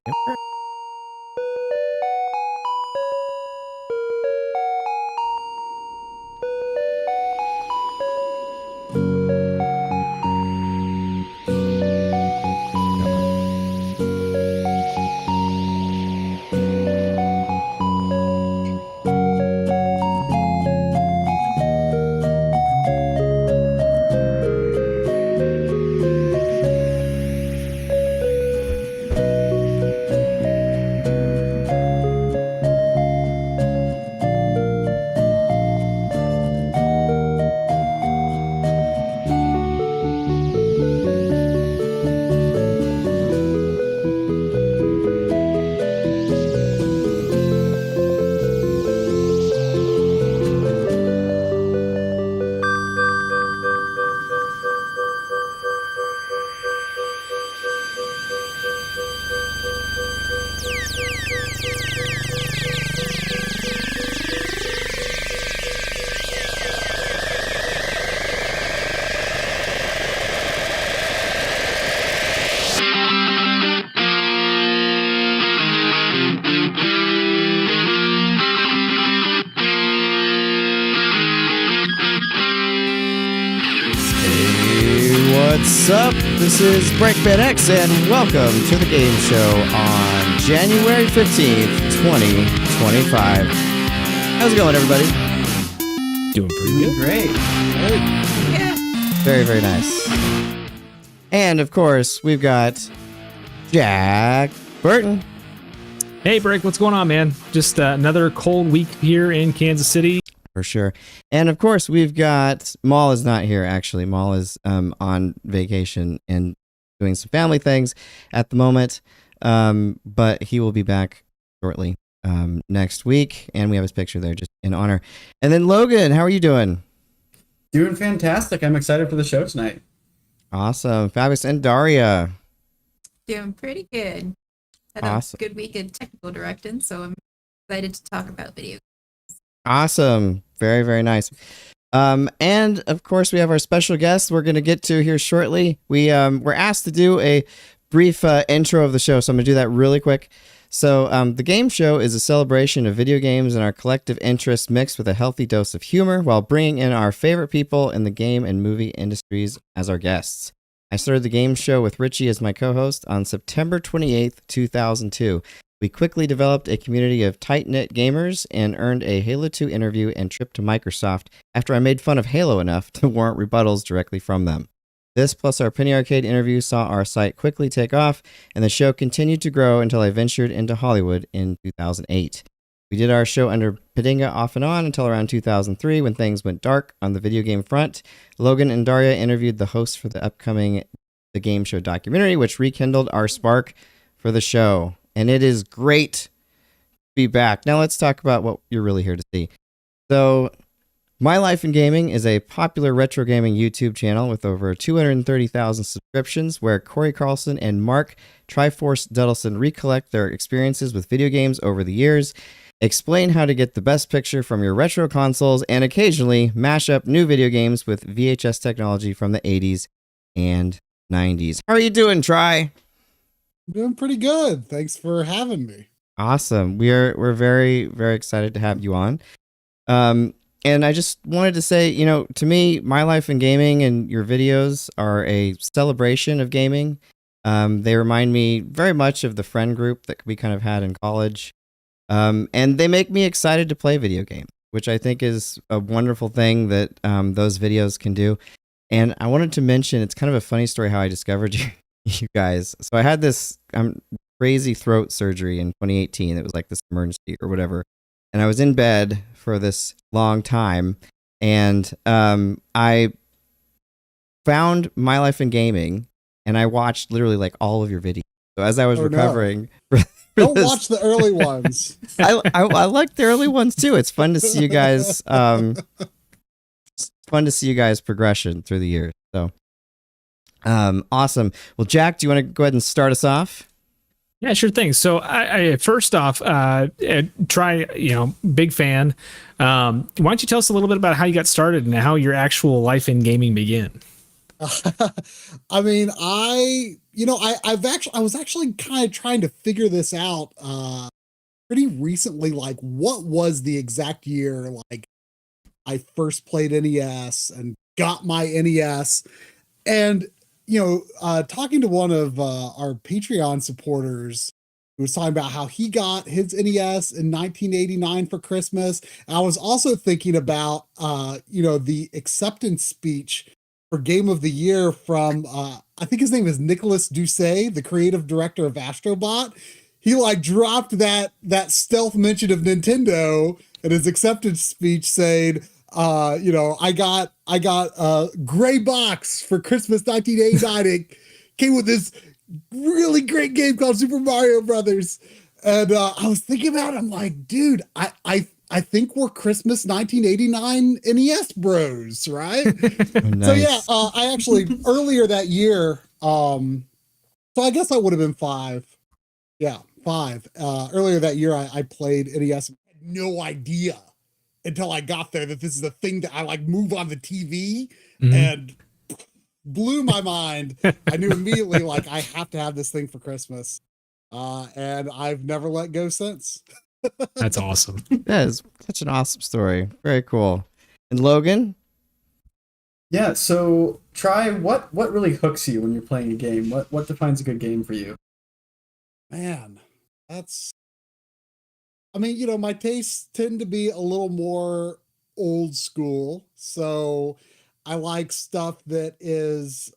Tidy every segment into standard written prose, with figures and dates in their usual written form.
Yep. What's up? This is BreakmanX, and welcome to the game show on January 15th, 2025. How's it going, everybody? Doing pretty good. Great. Yeah. Very, very nice. And, of course, we've got Jack Burton. Hey, Break, what's going on, man? Just another cold week here in Kansas City. For sure. And of course, we've got Maul is not here, actually. Maul is on vacation and doing some family things at the moment. But he will be back shortly next week. And we have his picture there just in honor. And then Logan, how are you doing? Doing fantastic. I'm excited for the show tonight. Awesome. Fabulous. And Darria. Doing pretty good. Had Awesome. a good week of technical directing, so I'm excited to talk about video. Awesome. Very, very nice. And of course, we have our special guest we're going to get to here shortly. We're asked to do a brief intro of the show, so I'm going to do that really quick. So the game show is a celebration of video games and our collective interests mixed with a healthy dose of humor while bringing in our favorite people in the game and movie industries as our guests. I started the game show with Richie as my co-host on September 28th, 2002. We quickly developed a community of tight-knit gamers and earned a Halo 2 interview and trip to Microsoft after I made fun of Halo enough to warrant rebuttals directly from them. This plus our Penny Arcade interview saw our site quickly take off, and the show continued to grow until I ventured into Hollywood in 2008. We did our show under Padinga off and on until around 2003 when things went dark on the video game front. Logan and Darria interviewed the hosts for the upcoming The Game Show documentary, which rekindled our spark for the show. And it is great to be back. Now let's talk about what you're really here to see. So, My Life in Gaming is a popular retro gaming YouTube channel with over 230,000 subscriptions where Coury Carlson and Marc Try4ce Duddleson recollect their experiences with video games over the years, explain how to get the best picture from your retro consoles, and occasionally mash up new video games with VHS technology from the 80s and 90s. How are you doing, Try? Doing pretty good. Thanks for having me. Awesome. We're very, very excited to have you on. And I just wanted to say, you know, to me, My Life in Gaming and your videos are a celebration of gaming. They remind me very much of the friend group that we kind of had in college. And they make me excited to play video games, which I think is a wonderful thing that those videos can do. And I wanted to mention, it's kind of a funny story how I discovered you guys. So I had this crazy throat surgery in 2018. It was like this emergency or whatever. And I was in bed for this long time. And I found My Life in Gaming and I watched literally like all of your videos. So as I was recovering... No. Don't watch the early ones. I like the early ones too. It's fun to see you guys. It's fun to see you guys' progression through the years. So, awesome. Well, Jack, do you want to go ahead and start us off? Yeah, sure thing. So, I first off, Try, big fan. Why don't you tell us a little bit about how you got started and how your actual life in gaming began? I mean, I was actually kind of trying to figure this out pretty recently. Like, what was the exact year like I first played NES and got my NES? And talking to one of our Patreon supporters who was talking about how he got his NES in 1989 for Christmas. I was also thinking about the acceptance speech for Game of the Year from I think his name is Nicholas Doucet, the creative director of Astrobot. He like dropped that stealth mention of Nintendo in his acceptance speech, saying, I got a gray box for Christmas 1989. It came with this really great game called Super Mario Brothers. And I was thinking about it. I'm like, dude, I think we're Christmas 1989 NES bros, right? Nice. So yeah, I actually earlier that year, so I guess I would have been 5. Yeah, 5. Earlier that year, I played NES. I had no idea until I got there that this is a thing that I like move on the TV, and blew my mind. I knew immediately like I have to have this thing for Christmas. And I've never let go since. That's awesome. That is such an awesome story. Very cool. And Logan? Yeah, so try what really hooks you when you're playing a game? What defines a good game for you? Man, my tastes tend to be a little more old school. So I like stuff that is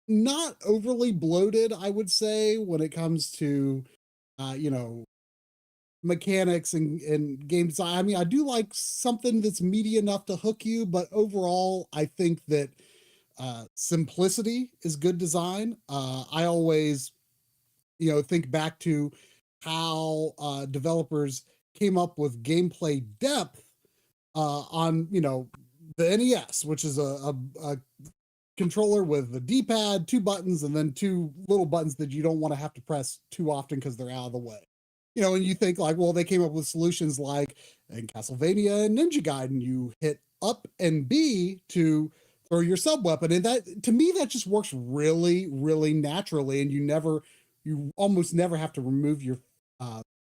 not overly bloated, I would say, when it comes to mechanics and game design. I mean, I do like something that's meaty enough to hook you, but overall, I think that simplicity is good design. I always, think back to how developers came up with gameplay depth on, the NES, which is a controller with a D-pad, 2 buttons, and then 2 little buttons that you don't want to have to press too often because they're out of the way. And you think like, well, they came up with solutions like in Castlevania and Ninja Gaiden, you hit up and B to throw your sub weapon. And that, to me, that just works really, really naturally. And you almost never have to remove your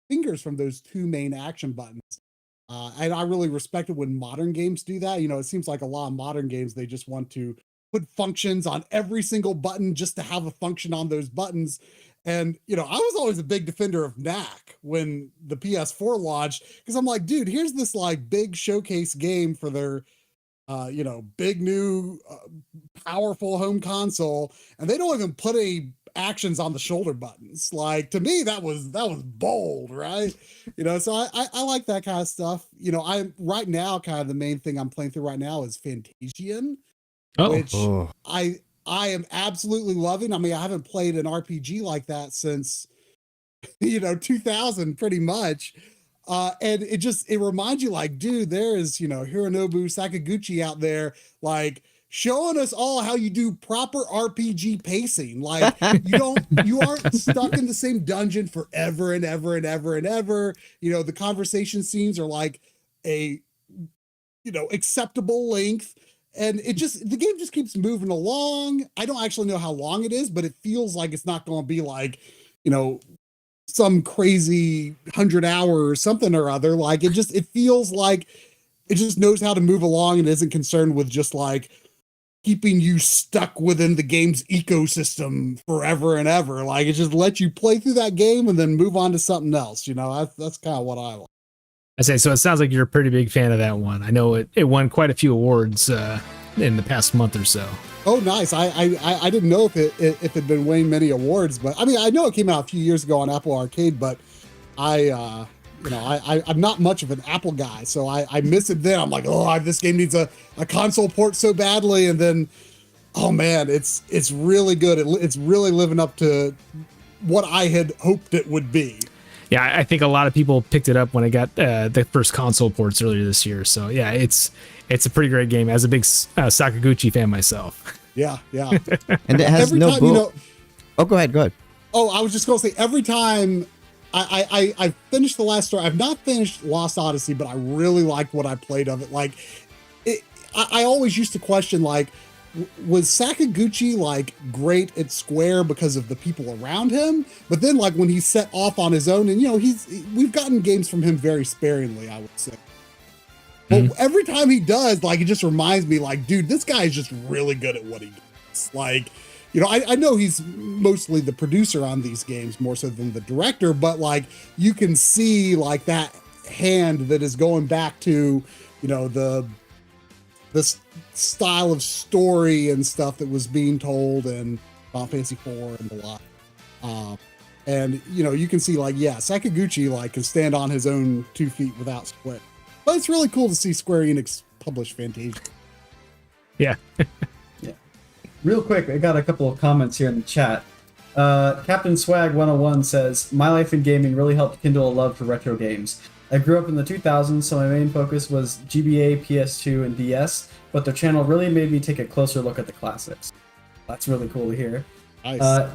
fingers from those 2 main action buttons. And I really respect it when modern games do that. It seems like a lot of modern games, they just want to put functions on every single button just to have a function on those buttons. And, I was always a big defender of knack when the PS4 launched, because I'm like, dude, here's this like big showcase game for their, big new powerful home console. And they don't even put any actions on the shoulder buttons. Like, to me, that was bold, right? So I like that kind of stuff. I'm right now, kind of the main thing I'm playing through right now is Fantasian, which I am absolutely loving. I mean, I haven't played an RPG like that since, 2000 pretty much. And it reminds you like, dude, there is, Hironobu Sakaguchi out there, like showing us all how you do proper RPG pacing. Like you aren't stuck in the same dungeon forever and ever and ever and ever. The conversation scenes are like a, acceptable length. And the game just keeps moving along. I don't actually know how long it is, but it feels like it's not going to be like, some crazy 100-hour or something or other. Like it feels like it just knows how to move along and isn't concerned with just like keeping you stuck within the game's ecosystem forever and ever. Like it just lets you play through that game and then move on to something else. That's kind of what I like. I say, so it sounds like you're a pretty big fan of that one. I know it won quite a few awards in the past month or so. Oh, nice. I didn't know if it'd been winning many awards, but I mean, I know it came out a few years ago on Apple Arcade, but I'm not much of an Apple guy, so I miss it then. I'm like, oh, this game needs a console port so badly, and then, oh man, it's really good. It's really living up to what I had hoped it would be. Yeah, I think a lot of people picked it up when it got the first console ports earlier this year. So yeah, it's a pretty great game. As a big Sakaguchi fan myself. Yeah. And it has no boot. Oh, go ahead. Oh, I was just going to say, every time I finished the last story, I've not finished Lost Odyssey, but I really liked what I played of it. Like, I always used to question, like, was Sakaguchi like great at Square because of the people around him? But then like when he set off on his own, and we've gotten games from him very sparingly, I would say. But every time he does, like, it just reminds me, like, dude, this guy is just really good at what he does. Like, I know he's mostly the producer on these games more so than the director, but like you can see like that hand that is going back to, this style of story and stuff that was being told in Final Fantasy IV and the lot. And you can see like, yeah, Sakaguchi like can stand on his own 2 feet without Square. But it's really cool to see Square Enix publish Fantasia. Yeah. Yeah. Real quick, I got a couple of comments here in the chat. Captain Swag 101 says, "My life in gaming really helped kindle a love for retro games. I grew up in the 2000s, so my main focus was GBA, PS2, and DS, but their channel really made me take a closer look at the classics." That's really cool to hear. Nice.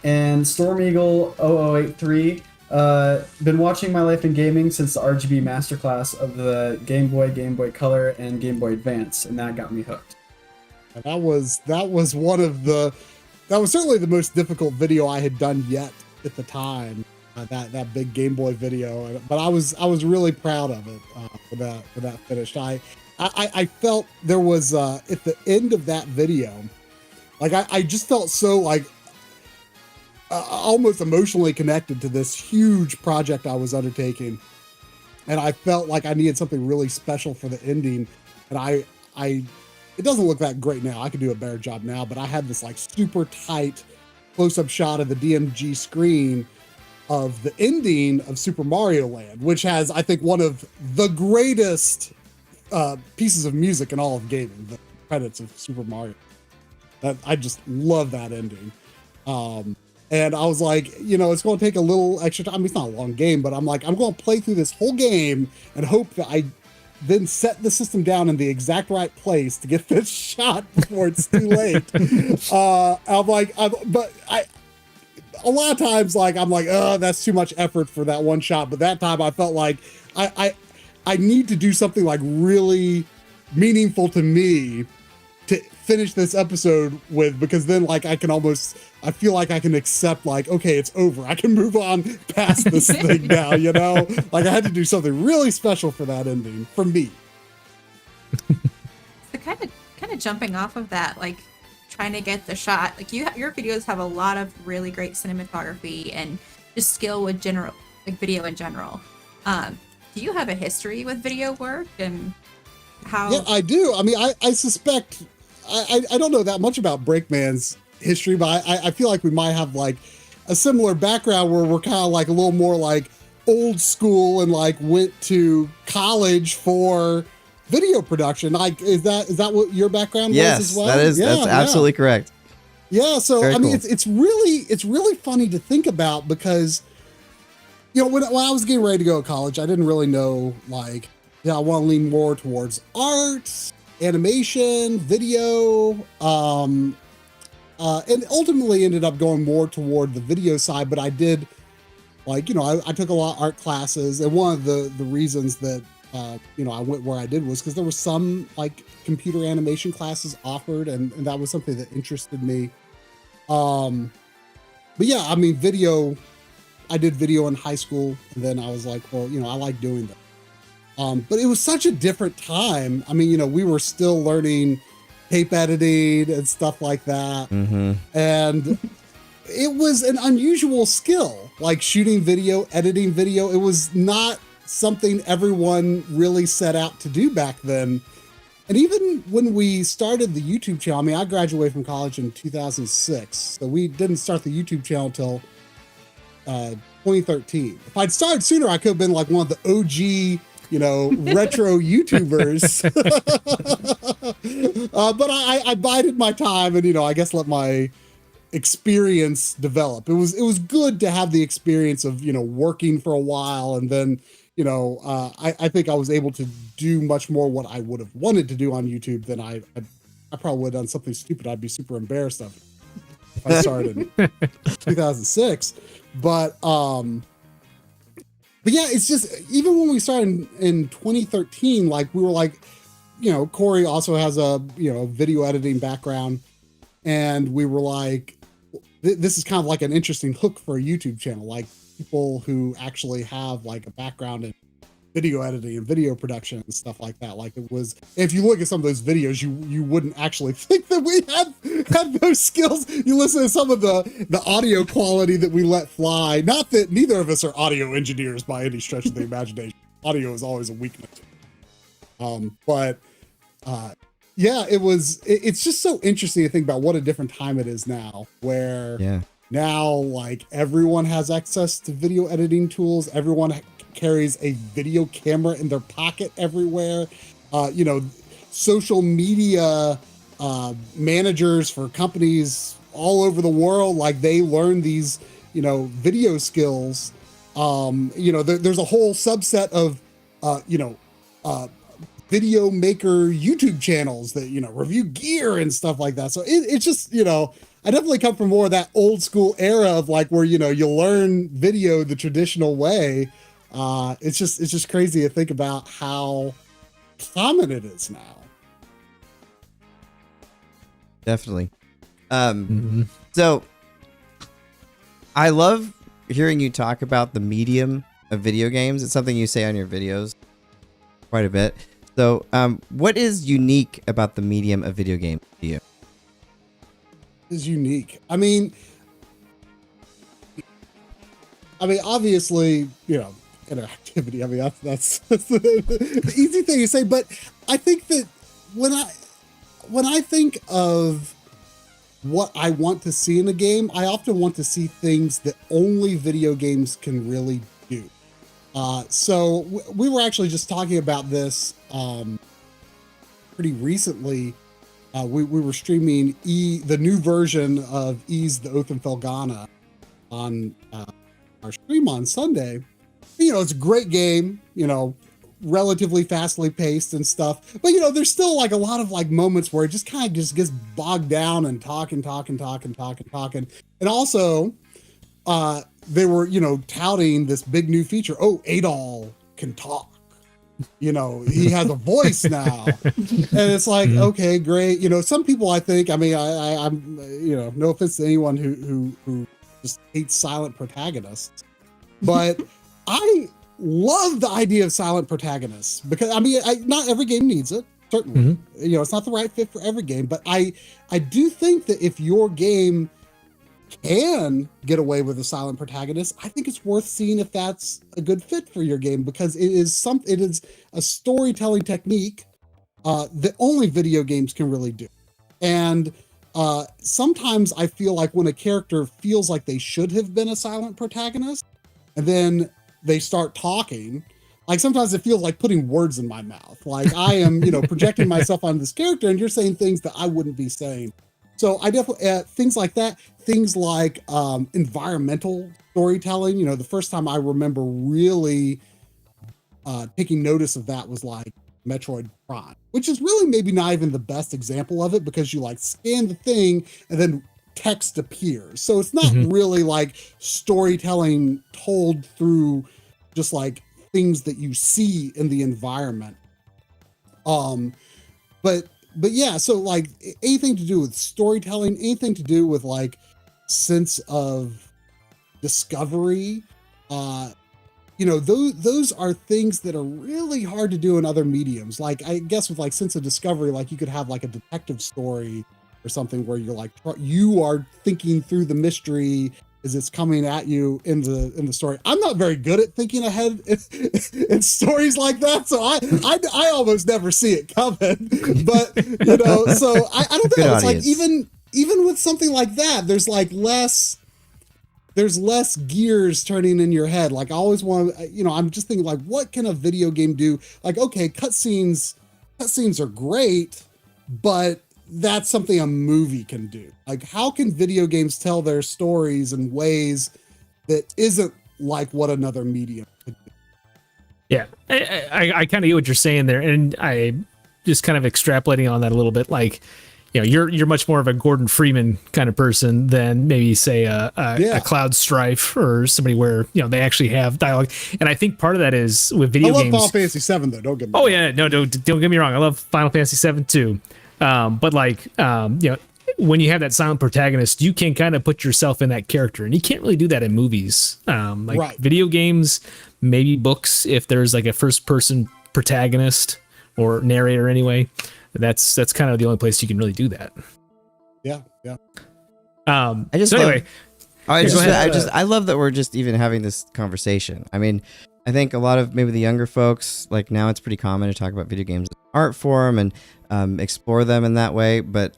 And Storm Eagle 0083, been watching My Life in Gaming since the RGB Masterclass of the Game Boy Color, and Game Boy Advance, and that got me hooked. And that was certainly the most difficult video I had done yet at the time. That big Game Boy video, but I was really proud of it for that finished. I felt there was at the end of that video, like I just felt so like almost emotionally connected to this huge project I was undertaking, and I felt like I needed something really special for the ending. And it doesn't look that great now. I could do a better job now, but I had this like super tight close-up shot of the DMG screen of the ending of Super Mario Land, which has, I think, one of the greatest pieces of music in all of gaming, the credits of Super Mario. I just love that ending. And I was like, it's going to take a little extra time. I mean, it's not a long game, but I'm like, I'm going to play through this whole game and hope that I then set the system down in the exact right place to get this shot before it's too late. A lot of times, like, I'm like, oh, that's too much effort for that one shot. But that time I felt like I need to do something like really meaningful to me to finish this episode with, because then like I feel like I can accept like, okay, it's over. I can move on past this thing now, Like I had to do something really special for that ending for me. So kind of jumping off of that, like trying to get the shot, like your videos have a lot of really great cinematography and just skill with video in general. Do you have a history with video work and how? Yeah, I do. I mean, I suspect, I don't know that much about Breakman's history, but I feel like we might have like a similar background where we're kind of like a little more like old school and like went to college for video production. Like, is that what your background was as well? Yes, that's absolutely correct. Yeah, so Very I mean, cool. it's really funny to think about, because when I was getting ready to go to college, I didn't really know like, I want to lean more towards art, animation, video, and ultimately ended up going more toward the video side. But I did like, I took a lot of art classes, and one of the reasons that I went where I did was because there were some like computer animation classes offered, and that was something that interested me. But yeah, I mean, I did video in high school, and then I was like, well, I like doing that. But it was such a different time. I mean, we were still learning tape editing and stuff like that. Mm-hmm. And it was an unusual skill, like shooting video, editing video. It was not something everyone really set out to do back then. And even when we started the YouTube channel, I mean, I graduated from college in 2006, so we didn't start the YouTube channel until 2013. If I'd started sooner, I could have been like one of the OG, retro YouTubers. But I bided my time and, I guess let my experience develop. It was good to have the experience of, working for a while, and then, I think I was able to do much more what I would have wanted to do on YouTube than I probably would have done something stupid I'd be super embarrassed of if I started in 2006. But yeah, it's just, even when we started in 2013, like we were like, Coury also has a video editing background, and we were like, this is kind of like an interesting hook for a YouTube channel, like people who actually have like a background in video editing and video production and stuff like that. Like, it was, if you look at some of those videos, you wouldn't actually think that we had those skills. You listen to some of the audio quality that we let fly. Not that neither of us are audio engineers by any stretch of the imagination. Audio is always a weakness. Yeah, it's just so interesting to think about what a different time it is now, where now like everyone has access to video editing tools. Everyone carries a video camera in their pocket everywhere. Social media managers for companies all over the world, like they learn these, video skills. There's a whole subset of, video maker YouTube channels that, review gear and stuff like that. So it's just, I definitely come from more of that old school era of like where, you learn video the traditional way. It's just crazy to think about how common it is now. Definitely. So I love hearing you talk about the medium of video games. It's something you say on your videos quite a bit. So what is unique about the medium of video games to you? Is unique. I mean, obviously, interactivity. I mean, that's the easy thing to say. But I think that when I think of what I want to see in a game, I often want to see things that only video games can really do. So we were actually just talking about this pretty recently. We were streaming the new version of Ys the Oath and Felghana on our stream on Sunday. It's a great game, relatively fastly paced and stuff. But, there's still like a lot of like moments where it just kind of just gets bogged down and talking. And also, they were, touting this big new feature. Oh, Adol can talk. He has a voice now. And it's like, okay, great. Some people, I think, I'm, no offense to anyone who just hates silent protagonists, but I love the idea of silent protagonists because not every game needs it. Certainly, it's not the right fit for every game, but I do think that if your game can get away with a silent protagonist, I think it's worth seeing if that's a good fit for your game, because it is a storytelling technique that only video games can really do. And sometimes I feel like when a character feels like they should have been a silent protagonist, and then they start talking, like sometimes it feels like putting words in my mouth. Like I am, projecting myself on this character and you're saying things that I wouldn't be saying. So I definitely, things like that, things like environmental storytelling. The first time I remember really taking notice of that was like Metroid Prime, which is really maybe not even the best example of it, because you like scan the thing and then text appears. So it's not really like storytelling told through just like things that you see in the environment. But yeah, so like anything to do with storytelling, anything to do with like sense of discovery, those are things that are really hard to do in other mediums. Like I guess with like sense of discovery, like you could have like a detective story or something where you're like, you are thinking through the mystery as it's coming at you in the story. I'm not very good at thinking ahead in stories like that, so I almost never see it coming. But so I don't know. It's like even with something like that, there's less gears turning in your head. Like I always want to, I'm just thinking like, what can a video game do? Like, okay, cutscenes are great, but that's something a movie can do. Like, how can video games tell their stories in ways that isn't like what another medium could do? Yeah, I kind of get what you're saying there, and I just kind of extrapolating on that a little bit. Like, you're much more of a Gordon Freeman kind of person than maybe say a Cloud Strife or somebody where they actually have dialogue. And I think part of that is with video games. I love Final Fantasy VII though. Don't get me. Oh wrong. yeah, no, don't get me wrong. I love Final Fantasy VII too. But when you have that silent protagonist, you can kind of put yourself in that character, and you can't really do that in movies. Right. Video games, maybe books, if there's like a first person protagonist or narrator anyway. That's kind of the only place you can really do that. Yeah. I love that we're just even having this conversation. I mean, I think a lot of maybe the younger folks, like now it's pretty common to talk about video games as an art form and explore them in that way. But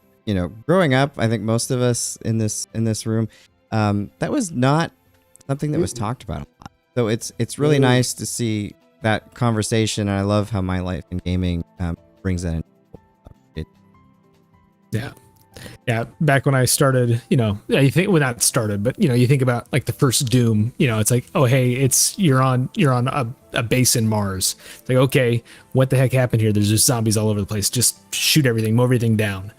growing up, I think most of us in this room, that was not something that was talked about a lot. So it's really nice to see that conversation, and I love how My Life in Gaming brings that in. Yeah. Back when I started, you think not started, but you think about like the first Doom. It's like, oh hey, you're on a base in Mars. It's like, okay, what the heck happened here? There's just zombies all over the place. Just shoot everything, mow everything down.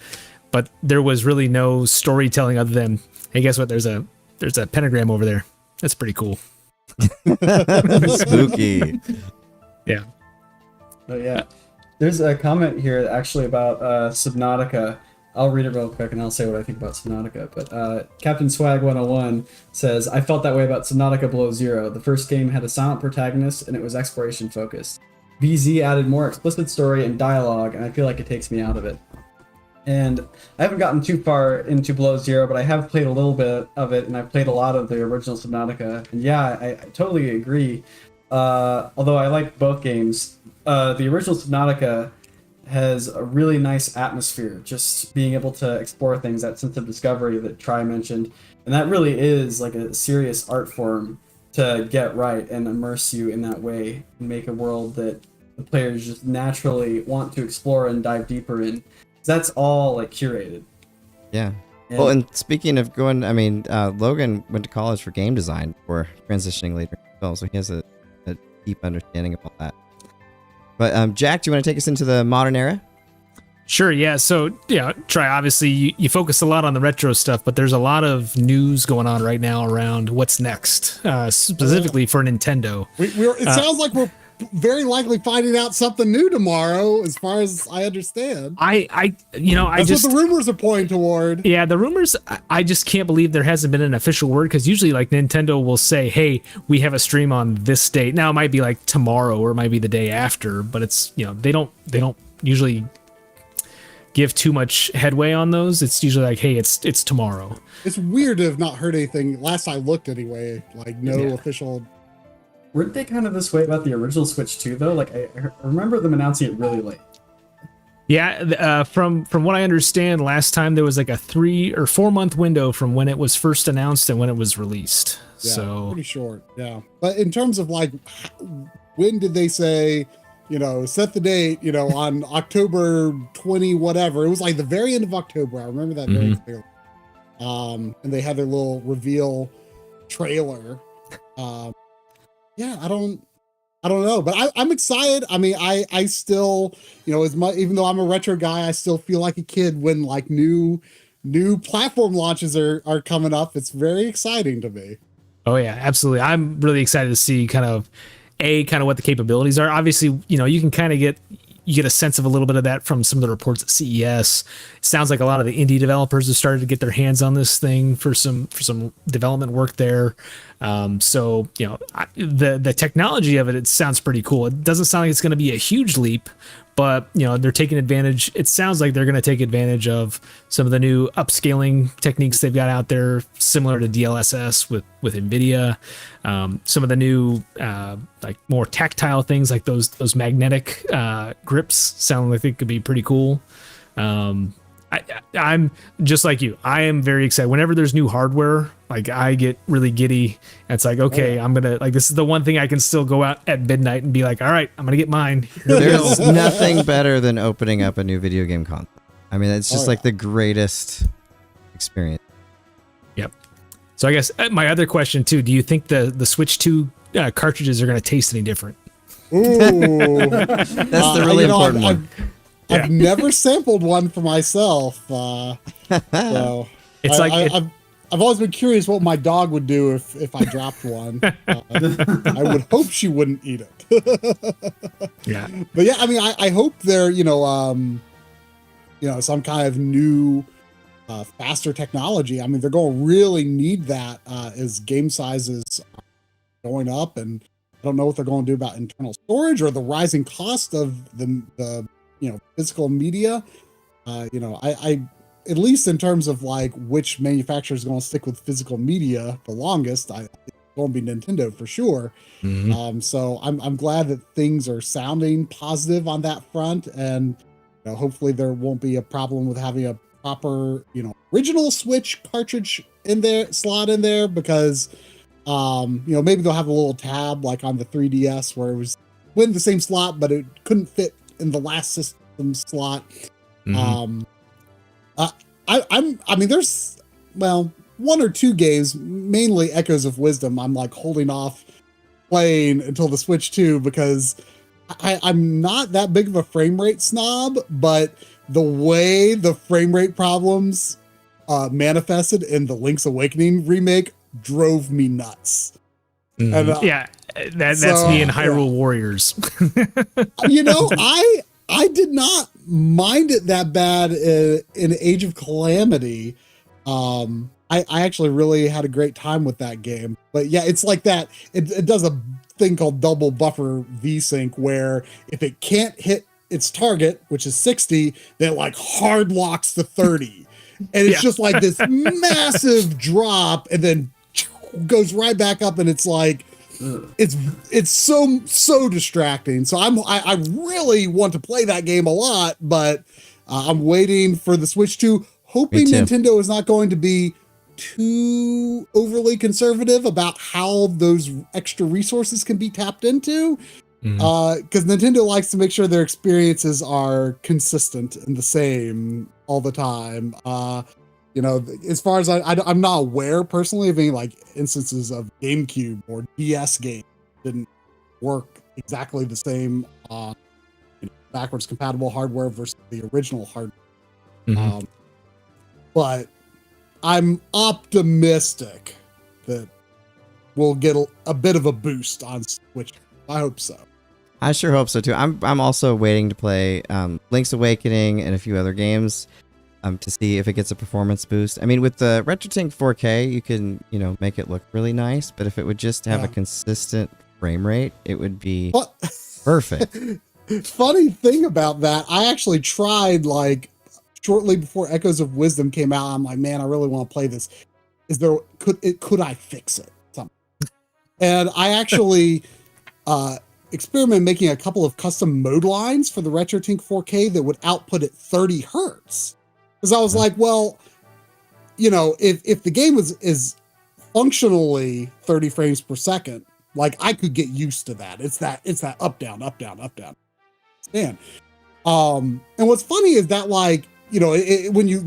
But there was really no storytelling other than, hey, guess what? There's a pentagram over there. That's pretty cool. Spooky. Yeah. Oh yeah. There's a comment here actually about Subnautica. I'll read it real quick and I'll say what I think about Subnautica. But Captain Swag 101 says, I felt that way about Subnautica Below Zero. The first game had a silent protagonist and it was exploration focused. BZ added more explicit story and dialogue, and I feel like it takes me out of it. And I haven't gotten too far into Below Zero, but I have played a little bit of it, and I've played a lot of the original Subnautica. And yeah, I totally agree. Although I like both games, the original Subnautica has a really nice atmosphere, just being able to explore things, that sense of discovery that Try mentioned. And that really is like a serious art form to get right and immerse you in that way and make a world that the players just naturally want to explore and dive deeper in. That's all like curated. Yeah. Well, and speaking of going, I mean, Logan went to college for game design before transitioning later in film, so he has a deep understanding of all that. But Jack, do you want to take us into the modern era? Sure, yeah. So, Try, obviously, you focus a lot on the retro stuff, but there's a lot of news going on right now around what's next, specifically for Nintendo. It sounds like we're very likely finding out something new tomorrow, as far as I understand. That's what the rumors are pointing toward. Yeah, the rumors, I just can't believe there hasn't been an official word, because usually like Nintendo will say, hey, we have a stream on this date. Now it might be like tomorrow or it might be the day after, but it's, they don't usually give too much headway on those. It's usually like, hey, it's tomorrow. It's weird to have not heard anything last I looked anyway, like no official. Weren't they kind of this way about the original Switch too, though? Like I remember them announcing it really late. Yeah, from what I understand, last time there was like a 3 or 4 month window from when it was first announced and when it was released. Yeah, so pretty short. Yeah, but in terms of like, when did they say, set the date? On October 20, whatever. It was like the very end of October. I remember that very clearly. And they had their little reveal trailer. Yeah, I don't know, but I'm excited. I mean, I still, as much, even though I'm a retro guy, I still feel like a kid when like new platform launches are coming up. It's very exciting to me. Oh yeah, absolutely. I'm really excited to see kind of what the capabilities are. Obviously, you can kind of get a sense of a little bit of that from some of the reports at CES. It sounds like a lot of the indie developers have started to get their hands on this thing for some development work there. So the technology of it sounds pretty cool. It doesn't sound like it's going to be a huge leap, but they're taking advantage. It sounds like they're going to take advantage of some of the new upscaling techniques they've got out there, similar to DLSS with NVIDIA. Some of the new like more tactile things like those magnetic grips sound like they could be pretty cool. I'm just like you. I am very excited. Whenever there's new hardware, like I get really giddy. It's like, okay, I'm gonna this is the one thing I can still go out at midnight and be like, all right, I'm gonna get mine. There's nothing better than opening up a new video game console. I mean, it's just like the greatest experience. Yep. So I guess my other question too: do you think the Switch 2 cartridges are gonna taste any different? Ooh, that's the really important one. I've never sampled one for myself. So It's I've always been curious what my dog would do if I dropped one. I would hope she wouldn't eat it. yeah. But yeah, I mean, I hope they're, some kind of new, faster technology. I mean, they're going to really need that as game sizes are going up, and I don't know what they're going to do about internal storage or the rising cost of the physical media. I at least in terms of like which manufacturer is going to stick with physical media the longest, I think it's going to be Nintendo for sure. Mm-hmm. So I'm glad that things are sounding positive on that front, and hopefully there won't be a problem with having a proper original Switch cartridge slot in there, because maybe they'll have a little tab like on the 3DS where it was in the same slot but it couldn't fit in the last system slot. Mm-hmm. I mean, there's one or two games, mainly Echoes of Wisdom, I'm like holding off playing until the Switch 2 because I'm not that big of a frame rate snob, but the way the frame rate problems manifested in the Link's Awakening remake drove me nuts. Mm-hmm. And, that's me in Hyrule Warriors. I did not mind it that bad in Age of Calamity. I actually really had a great time with that game. But yeah, it's like that. It does a thing called double buffer VSync, where if it can't hit its target, which is 60, then it like hard locks to 30. And it's just like this massive drop and then goes right back up, and it's like it's so distracting. So I really want to play that game a lot, but I'm waiting for the Switch 2, hoping Nintendo is not going to be too overly conservative about how those extra resources can be tapped into. Because Nintendo likes to make sure their experiences are consistent and the same all the time. As far as I'm not aware personally of any like instances of GameCube or DS games didn't work exactly the same on backwards compatible hardware versus the original hardware. Mm-hmm. But I'm optimistic that we'll get a bit of a boost on Switch. I hope so. I sure hope so too. I'm also waiting to play Link's Awakening and a few other games to see if it gets a performance boost. I mean, with the Retrotank 4K, you can make it look really nice, but if it would just have a consistent frame rate, it would be perfect. Funny thing about that, I actually tried like shortly before Echoes of Wisdom came out. I'm like, man, I really want to play this. Could I fix it? And I actually experimented making a couple of custom mode lines for the Retrotank 4K that would output at 30 hertz. Because I was like, well, if the game is functionally 30 frames per second, like I could get used to that. It's that up down, up down, up down. And what's funny is that like when you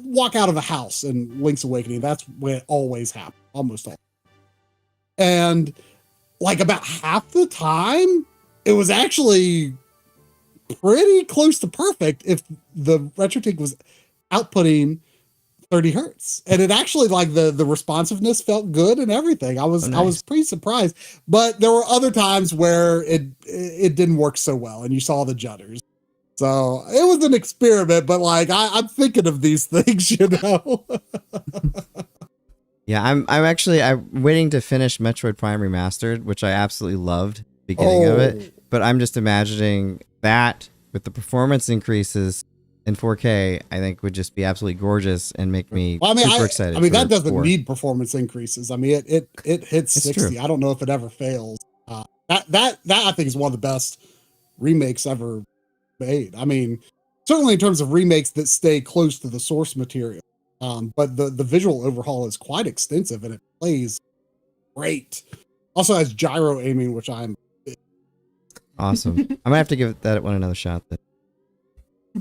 walk out of a house in Link's Awakening, that's where it always happens, almost all. And like about half the time, it was actually pretty close to perfect if the Retrotank was outputting 30 hertz. And it actually like the responsiveness felt good and everything. I was pretty surprised. But there were other times where it didn't work so well and you saw the judders. So it was an experiment, but like I'm thinking of these things, Yeah, I'm waiting to finish Metroid Prime Remastered, which I absolutely loved the beginning of it. But I'm just imagining that with the performance increases in 4K, I think would just be absolutely gorgeous and make me super excited. I mean, that doesn't need performance increases. I mean, it hits 60. True. I don't know if it ever fails. That I think is one of the best remakes ever made. I mean, certainly in terms of remakes that stay close to the source material. But the visual overhaul is quite extensive and it plays great. Also has gyro aiming, which I'm awesome. I'm gonna have to give that one another shot then.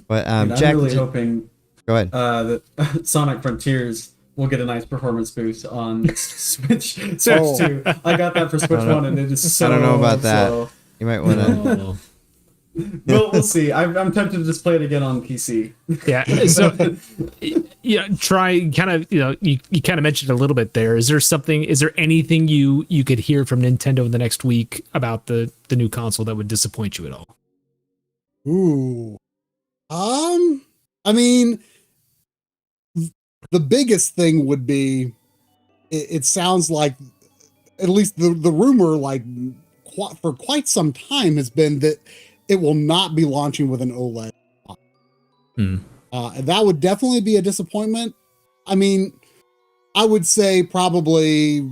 But Jack, I'm really hoping go ahead. That Sonic Frontiers will get a nice performance boost on Switch 2. I got that for Switch 1 and it is so I don't know about slow. that. You might want to We'll see. I'm tempted to just play it again on PC. Yeah. So, try kind of, you kind of mentioned a little bit there. Is there anything you could hear from Nintendo in the next week about the new console that would disappoint you at all? Ooh. I mean, the biggest thing would be, it sounds like, at least the rumor, like for quite some time has been that it will not be launching with an OLED. And that would definitely be a disappointment. I mean, I would say probably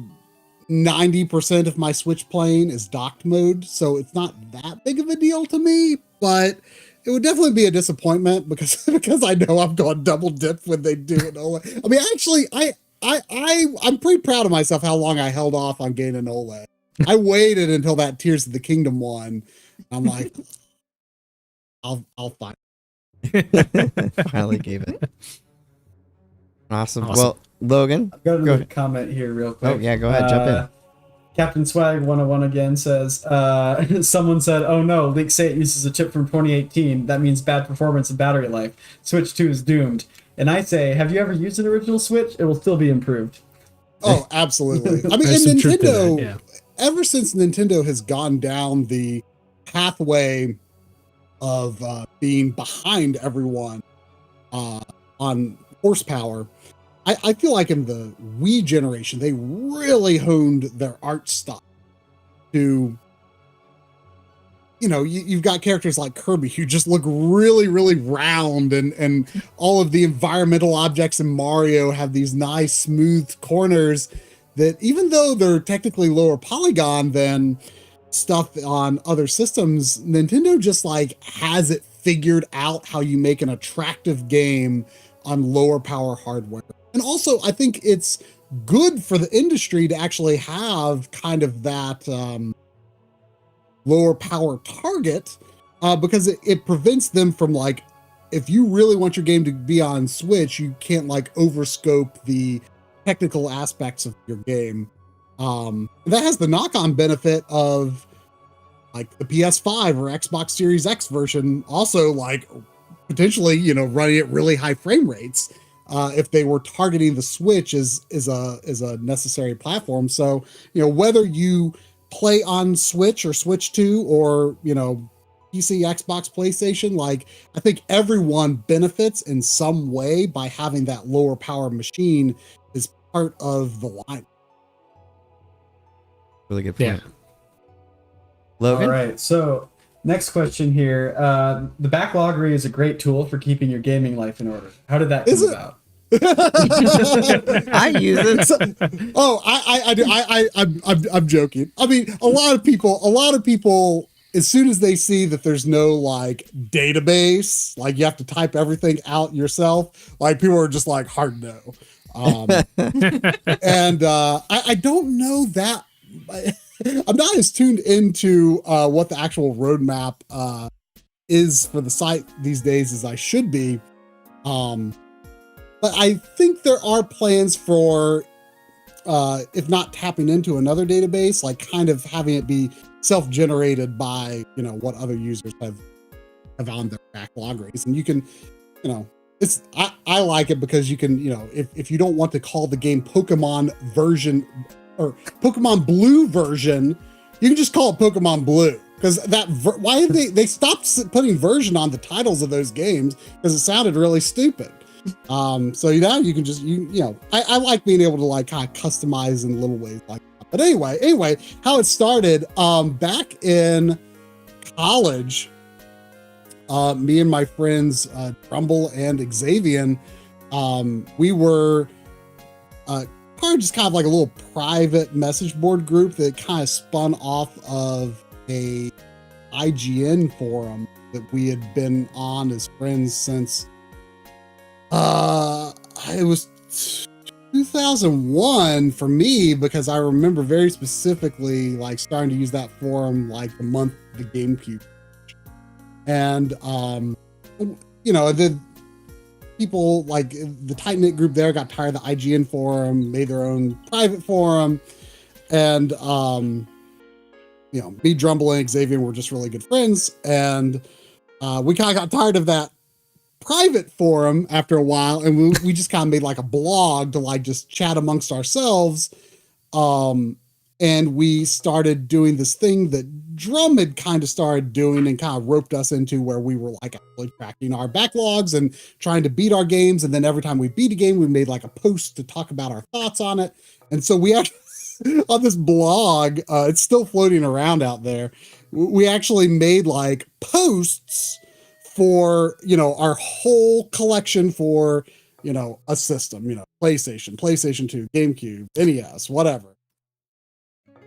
90% of my Switch playing is docked mode, so it's not that big of a deal to me, but it would definitely be a disappointment because I know I'm going double dip when they do an OLED. I mean, actually, I'm pretty proud of myself how long I held off on getting an OLED. I waited until that Tears of the Kingdom one. I'm like, I'll find it. Finally gave it. Awesome. Well, Logan, I've got another comment here real quick. Oh yeah, go ahead, jump in. Captain Swag 101 again says, someone said, oh no, leaks say it uses a chip from 2018. That means bad performance and battery life. Switch 2 is doomed. And I say, have you ever used an original Switch? It will still be improved. Oh, absolutely. I mean, There's and some truth to Nintendo, that, yeah. ever since Nintendo has gone down the pathway of being behind everyone on horsepower, I feel like in the Wii generation, they really honed their art style to, you've got characters like Kirby who just look really, really round, and all of the environmental objects in Mario have these nice, smooth corners that, even though they're technically lower polygon than stuff on other systems, Nintendo just like has it figured out how you make an attractive game on lower power hardware. And also, I think it's good for the industry to actually have kind of that lower power target, because it prevents them from, like, if you really want your game to be on Switch, you can't like overscope the technical aspects of your game. That has the knock-on benefit of, like, the PS5 or Xbox Series X version also, like, potentially, running at really high frame rates, if they were targeting the Switch is a necessary platform. So, whether you play on Switch or Switch 2 or, PC, Xbox, PlayStation, like, I think everyone benefits in some way by having that lower power machine as part of the line. Really good point. Yeah. Logan? All right, so next question here. The backloggery is a great tool for keeping your gaming life in order. How did that come about? I use it. I do. I'm joking. I mean, a lot of people, as soon as they see that there's no like database, like you have to type everything out yourself, like people are just like hard no. And I don't know that. I'm not as tuned into what the actual roadmap is for the site these days as I should be. But I think there are plans for, if not tapping into another database, like kind of having it be self-generated by, what other users have on their backloggeries. And you can, I like it because you can, if you don't want to call the game Pokemon version or Pokemon Blue version, you can just call it Pokemon Blue. Because why did they stopped putting version on the titles of those games because it sounded really stupid. So now you can just, I like being able to like kind of customize in little ways like that. But anyway, how it started, back in college, me and my friends, Trumbull and Xavian, we were, part of just kind of like a little private message board group that kind of spun off of a IGN forum that we had been on as friends since it was 2001 for me, because I remember very specifically like starting to use that forum like the month the GameCube. And the people like the tight-knit group there got tired of the IGN forum, made their own private forum, and me, Drumble, and Xavier were just really good friends, and we kind of got tired of that private forum after a while, and we just kind of made like a blog to like just chat amongst ourselves. And we started doing this thing that Drum had kind of started doing and kind of roped us into, where we were like actually tracking our backlogs and trying to beat our games. And then every time we beat a game, we made like a post to talk about our thoughts on it. And so we actually, on this blog, it's still floating around out there, we actually made like posts for, our whole collection for, a system, PlayStation 2, GameCube, NES, whatever.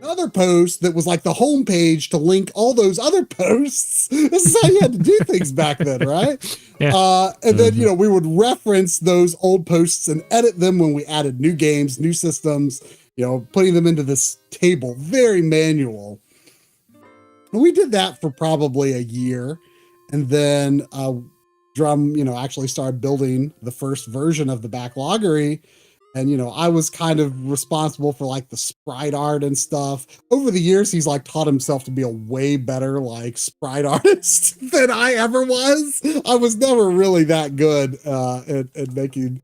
Another post that was like the homepage to link all those other posts. This is how you had to do things back then, right? Yeah. And then, we would reference those old posts and edit them when we added new games, new systems, putting them into this table, very manual. And we did that for probably a year. And then Drum, actually started building the first version of the Backloggery. And, I was kind of responsible for like the sprite art and stuff. Over the years, he's like taught himself to be a way better like sprite artist than I ever was. I was never really that good at making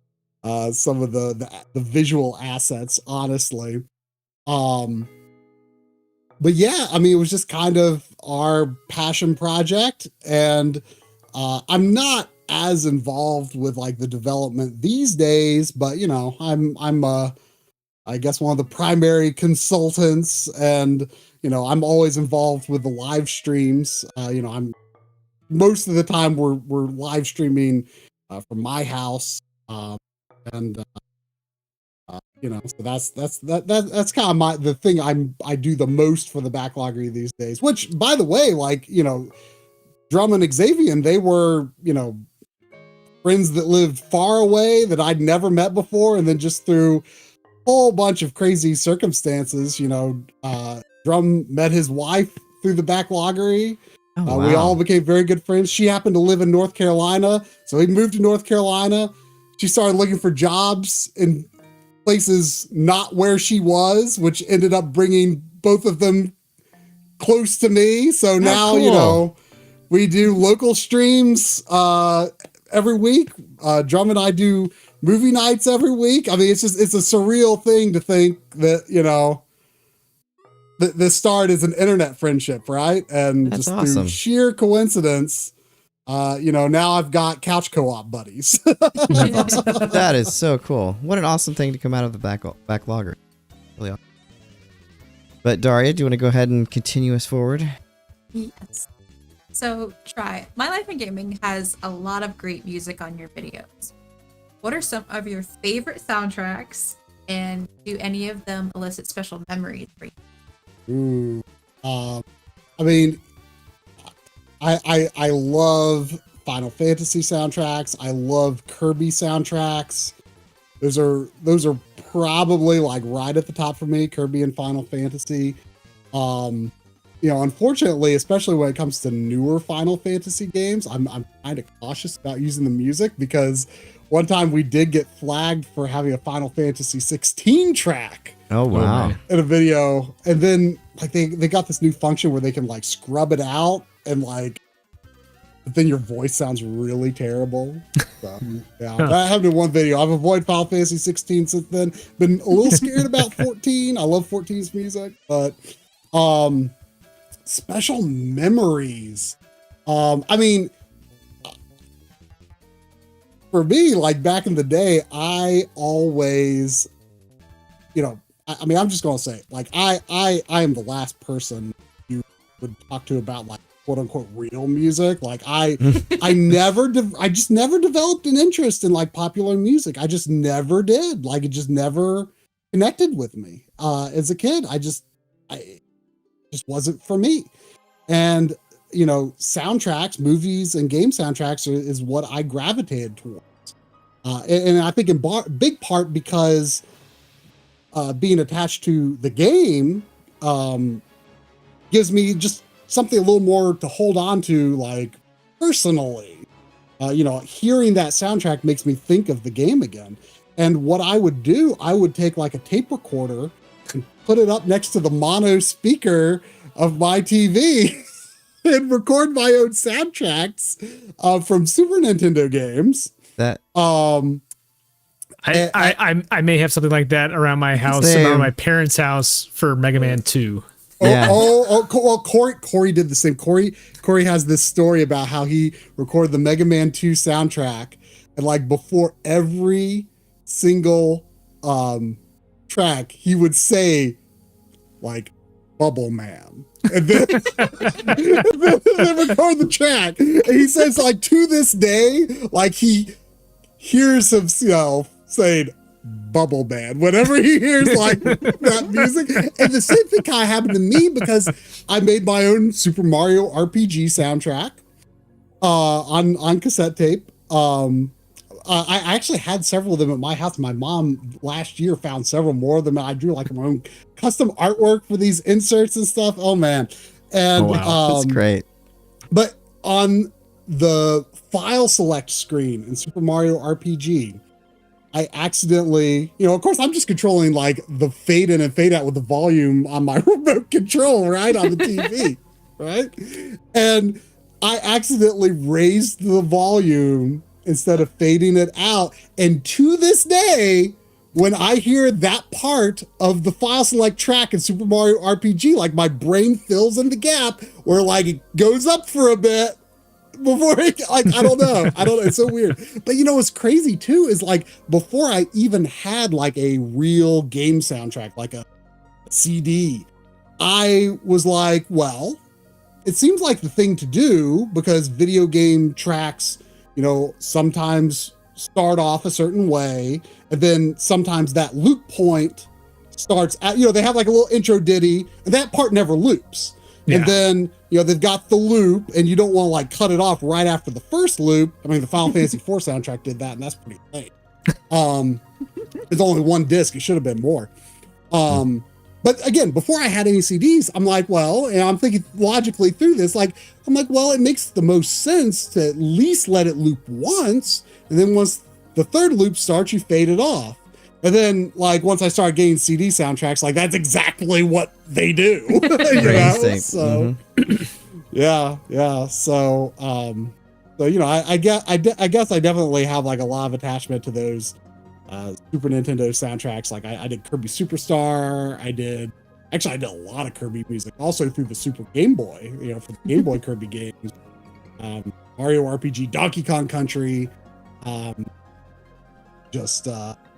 some of the visual assets, honestly. But yeah, it was just kind of our passion project. And I'm not as involved with like the development these days, but I'm I guess one of the primary consultants, and I'm always involved with the live streams. I'm most of the time we're live streaming from my house, and so that's kind of the thing I do the most for the Backloggery these days. Which, by the way, like Drum and Xavier, they were friends that lived far away that I'd never met before, and then just through a whole bunch of crazy circumstances, Drum met his wife through the Backloggery. Oh, wow. We all became very good friends. She happened to live in North Carolina, so he moved to North Carolina. She started looking for jobs in places not where she was, which ended up bringing both of them close to me. So now, cool. We do local streams every week. Drum and I do movie nights every week. It's a surreal thing to think that, this started as an internet friendship, right? And that's just awesome. Through sheer coincidence, now I've got couch co-op buddies. That is so cool. What an awesome thing to come out of the Backlogger. Really awesome. But Darria, do you want to go ahead and continue us forward? Yes. So My Life in Gaming has a lot of great music on your videos. What are some of your favorite soundtracks, and do any of them elicit special memories for you? I love Final Fantasy soundtracks. I love Kirby soundtracks. Those are probably like right at the top for me, Kirby and Final Fantasy. Unfortunately, especially when it comes to newer Final Fantasy games, I'm kind of cautious about using the music, because one time we did get flagged for having a Final Fantasy 16 track. Oh, wow. In a video. And then like they got this new function where they can like scrub it out, and like, but then your voice sounds really terrible. So, yeah, that happened in one video. I've avoided Final Fantasy 16 since then. Been a little scared about 14. I love 14's music, but special memories. For me, like back in the day, I always, I'm just gonna say, like, I am the last person you would talk to about like quote unquote real music. Like I just never developed an interest in like popular music. I just never did. Like it just never connected with me. As a kid, I just wasn't for me. And soundtracks, movies and game soundtracks is what I gravitated towards. And I think in big part because being attached to the game gives me just something a little more to hold on to, like personally. Hearing that soundtrack makes me think of the game again. And what I would do, I would take like a tape recorder and put it up next to the mono speaker of my TV and record my own soundtracks from Super Nintendo games. That I may have something like that around my house, Same. around my parents' house for Mega Man 2. Yeah. Well, Coury did the same. Coury has this story about how he recorded the Mega Man 2 soundtrack, and like before every single track, he would say like "Bubble Man," and then, then record the track. And he says, like to this day, like he hears himself saying "Bubble Man" whenever he hears like that music. And the same thing kind of happened to me because I made my own Super Mario RPG soundtrack on cassette tape. I actually had several of them at my house. My mom last year found several more of them. I drew like my own custom artwork for these inserts and stuff. Oh man. And that's great. But on the file select screen in Super Mario RPG, I accidentally, of course, I'm just controlling like the fade in and fade out with the volume on my remote control, right? On the TV, right? And I accidentally raised the volume instead of fading it out. And to this day, when I hear that part of the file select track in Super Mario RPG, like my brain fills in the gap where like it goes up for a bit before it, like, I don't know. It's so weird. But what's crazy too is like before I even had like a real game soundtrack, like a CD, I was like, well, it seems like the thing to do because video game tracks, sometimes start off a certain way, and then sometimes that loop point starts at, they have like a little intro ditty, and that part never loops. Yeah. And then, they've got the loop, and you don't want to like cut it off right after the first loop. I mean, the Final Fantasy IV soundtrack did that, and that's pretty late. It's only one disc. It should have been more. But again, before I had any CDs, I'm like, well, and I'm thinking logically through this, like, I'm like, well, it makes the most sense to at least let it loop once. And then once the third loop starts, you fade it off. And then like, once I started getting CD soundtracks, like that's exactly what they do. So yeah. So, I guess I definitely have like a lot of attachment to those Super Nintendo soundtracks. Like I did Kirby Superstar. I did a lot of Kirby music also through the Super Game Boy, for the Game Boy Kirby games, Mario RPG, Donkey Kong Country.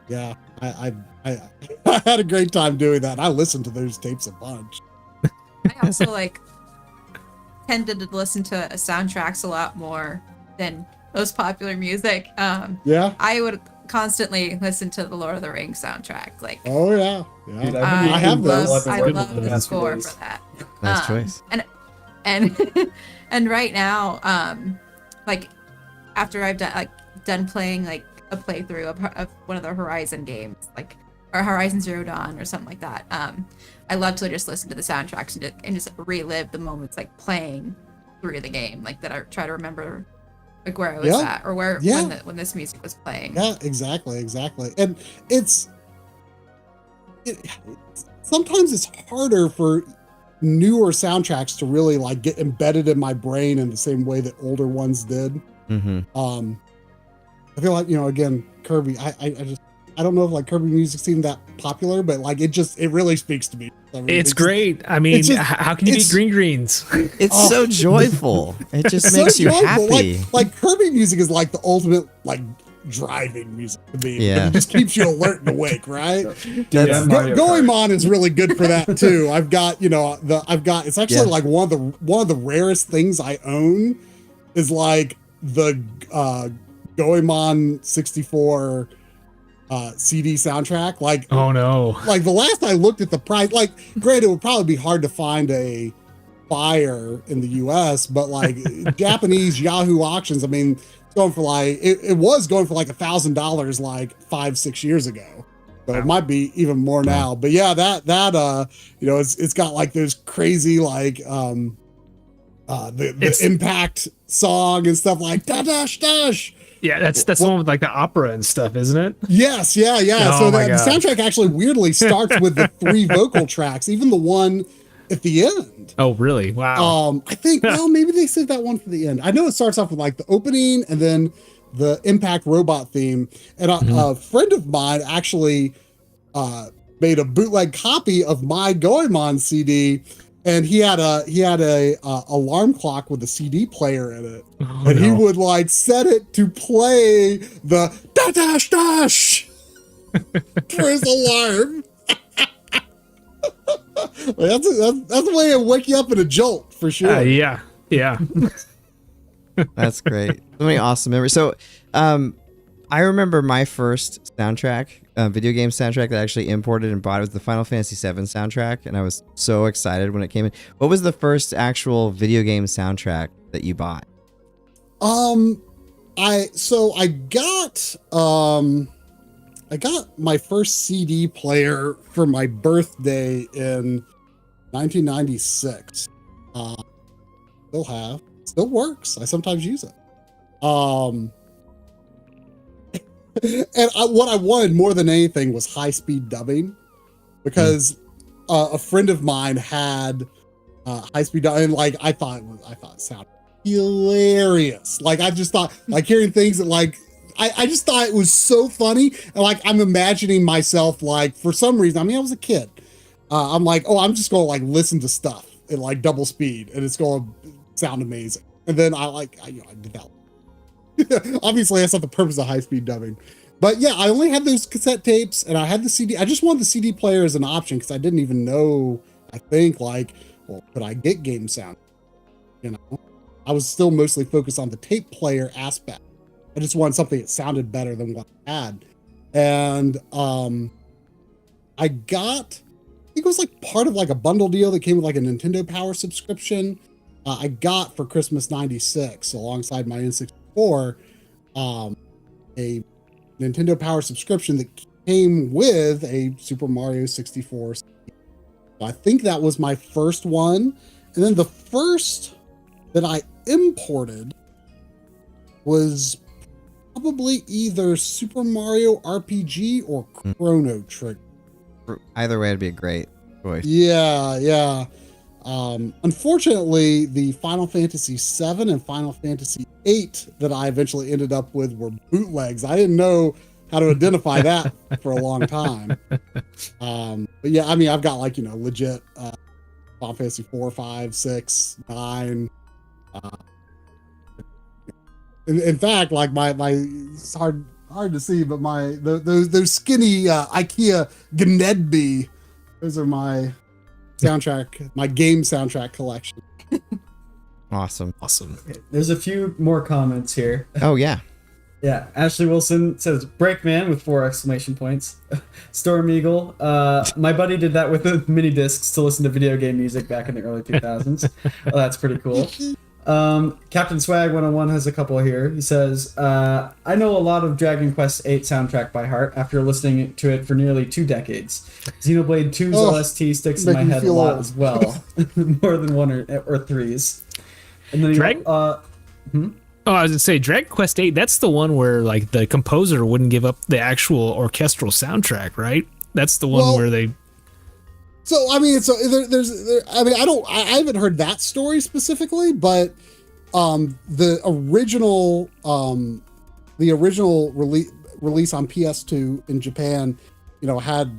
Yeah, I had a great time doing that. I listened to those tapes a bunch. I also like tended to listen to soundtracks a lot more than most popular music. Yeah, I would constantly listen to the Lord of the Rings soundtrack. Like, oh yeah. Dude, I have those. I love the score for that. Nice choice. And right now, like after I've done playing like a playthrough of one of the Horizon games, like or Horizon Zero Dawn or something like that. I love to just listen to the soundtracks and just relive the moments like playing through the game, like that I try to remember like where I was at or where when this music was playing. Yeah, exactly. And sometimes it's harder for newer soundtracks to really like get embedded in my brain in the same way that older ones did. I feel like, again, Kirby, I don't know if like Kirby music seemed that popular, but like it really speaks to me. I mean, it's great. I mean, how can you beat Green Greens? It's so joyful. It just makes you happy. Like Kirby music is like the ultimate like driving music to me. Yeah. It just keeps you alert and awake, right? That's Goemon is really good for that too. I've got, it's actually like one of the rarest things I own is like the Goemon 64 CD soundtrack. Like, oh no, like the last I looked at the price, like granted it would probably be hard to find a buyer in the US, but like Japanese Yahoo auctions, I mean, it's going for like it was going for like $1,000 like 5-6 years ago, so it might be even more now. But yeah, that it's got like those crazy like the impact song and stuff like da dash dash. Yeah, that's the one with like the opera and stuff, isn't it? Yes, yeah. Oh So my the soundtrack actually weirdly starts with the 3 vocal tracks. Even the one at the end. Oh, really? Wow. I think, well, maybe they saved that one for the end. I know it starts off with like the opening and then the Impact robot theme. And a friend of mine actually made a bootleg copy of my Goemon CD, and he had a alarm clock with a CD player in it, and he would like set it to play the dash dash for his alarm. That's a way to wake you up in a jolt for sure. Yeah. That's great. So many awesome memories. So, I remember my first soundtrack, video game soundtrack that I actually imported and bought. It was the Final Fantasy VII soundtrack, and I was so excited when it came in. What was the first actual video game soundtrack that you bought? I got my first CD player for my birthday in 1996. Still works. I sometimes use it. And what I wanted more than anything was high-speed dubbing, because a friend of mine had high-speed dubbing. Like I thought it sounded hilarious. Like I just thought, like hearing things that like I just thought it was so funny, and like I'm imagining myself like for some reason. I mean, I was a kid. I'm like, oh, I'm just gonna like listen to stuff at like double speed, and it's gonna sound amazing. And then I did that. Obviously, that's not the purpose of high-speed dubbing. But yeah, I only had those cassette tapes, and I had the CD. I just wanted the CD player as an option because I didn't even know, I think, like, well, could I get game sound? You know, I was still mostly focused on the tape player aspect. I just wanted something that sounded better than what I had. And I think it was like part of like a bundle deal that came with like a Nintendo Power subscription. I got for Christmas '96 alongside my N64 a Nintendo Power subscription that came with a Super Mario 64. So I think that was my first one. And then the first that I imported was probably either Super Mario RPG or Chrono Trigger. Either way, it'd be a great choice. Yeah. Unfortunately, the Final Fantasy VII and Final Fantasy VIII that I eventually ended up with were bootlegs. I didn't know how to identify that for a long time. But yeah, I mean, I've got like, legit Final Fantasy 4, 5, 6, 9. In fact, like my it's hard to see, but those skinny IKEA Gnedby, those are my game soundtrack collection. Awesome. There's a few more comments here. Oh yeah. Yeah, Ashley Wilson says Breakman with 4 exclamation points. Storm Eagle. My buddy did that with the mini discs to listen to video game music back in the early 2000s. Well, that's pretty cool. Captain Swag 101 has a couple here. He says, I know a lot of Dragon Quest VIII soundtrack by heart after listening to it for nearly 2 decades. Xenoblade 2's OST sticks in my head a lot as well. More than 1 or 3's. And then I was gonna say Dragon Quest VIII. That's the one where like the composer wouldn't give up the actual orchestral soundtrack, right? That's the one where they. So I mean, I haven't heard that story specifically, but the original release on PS2 in Japan, had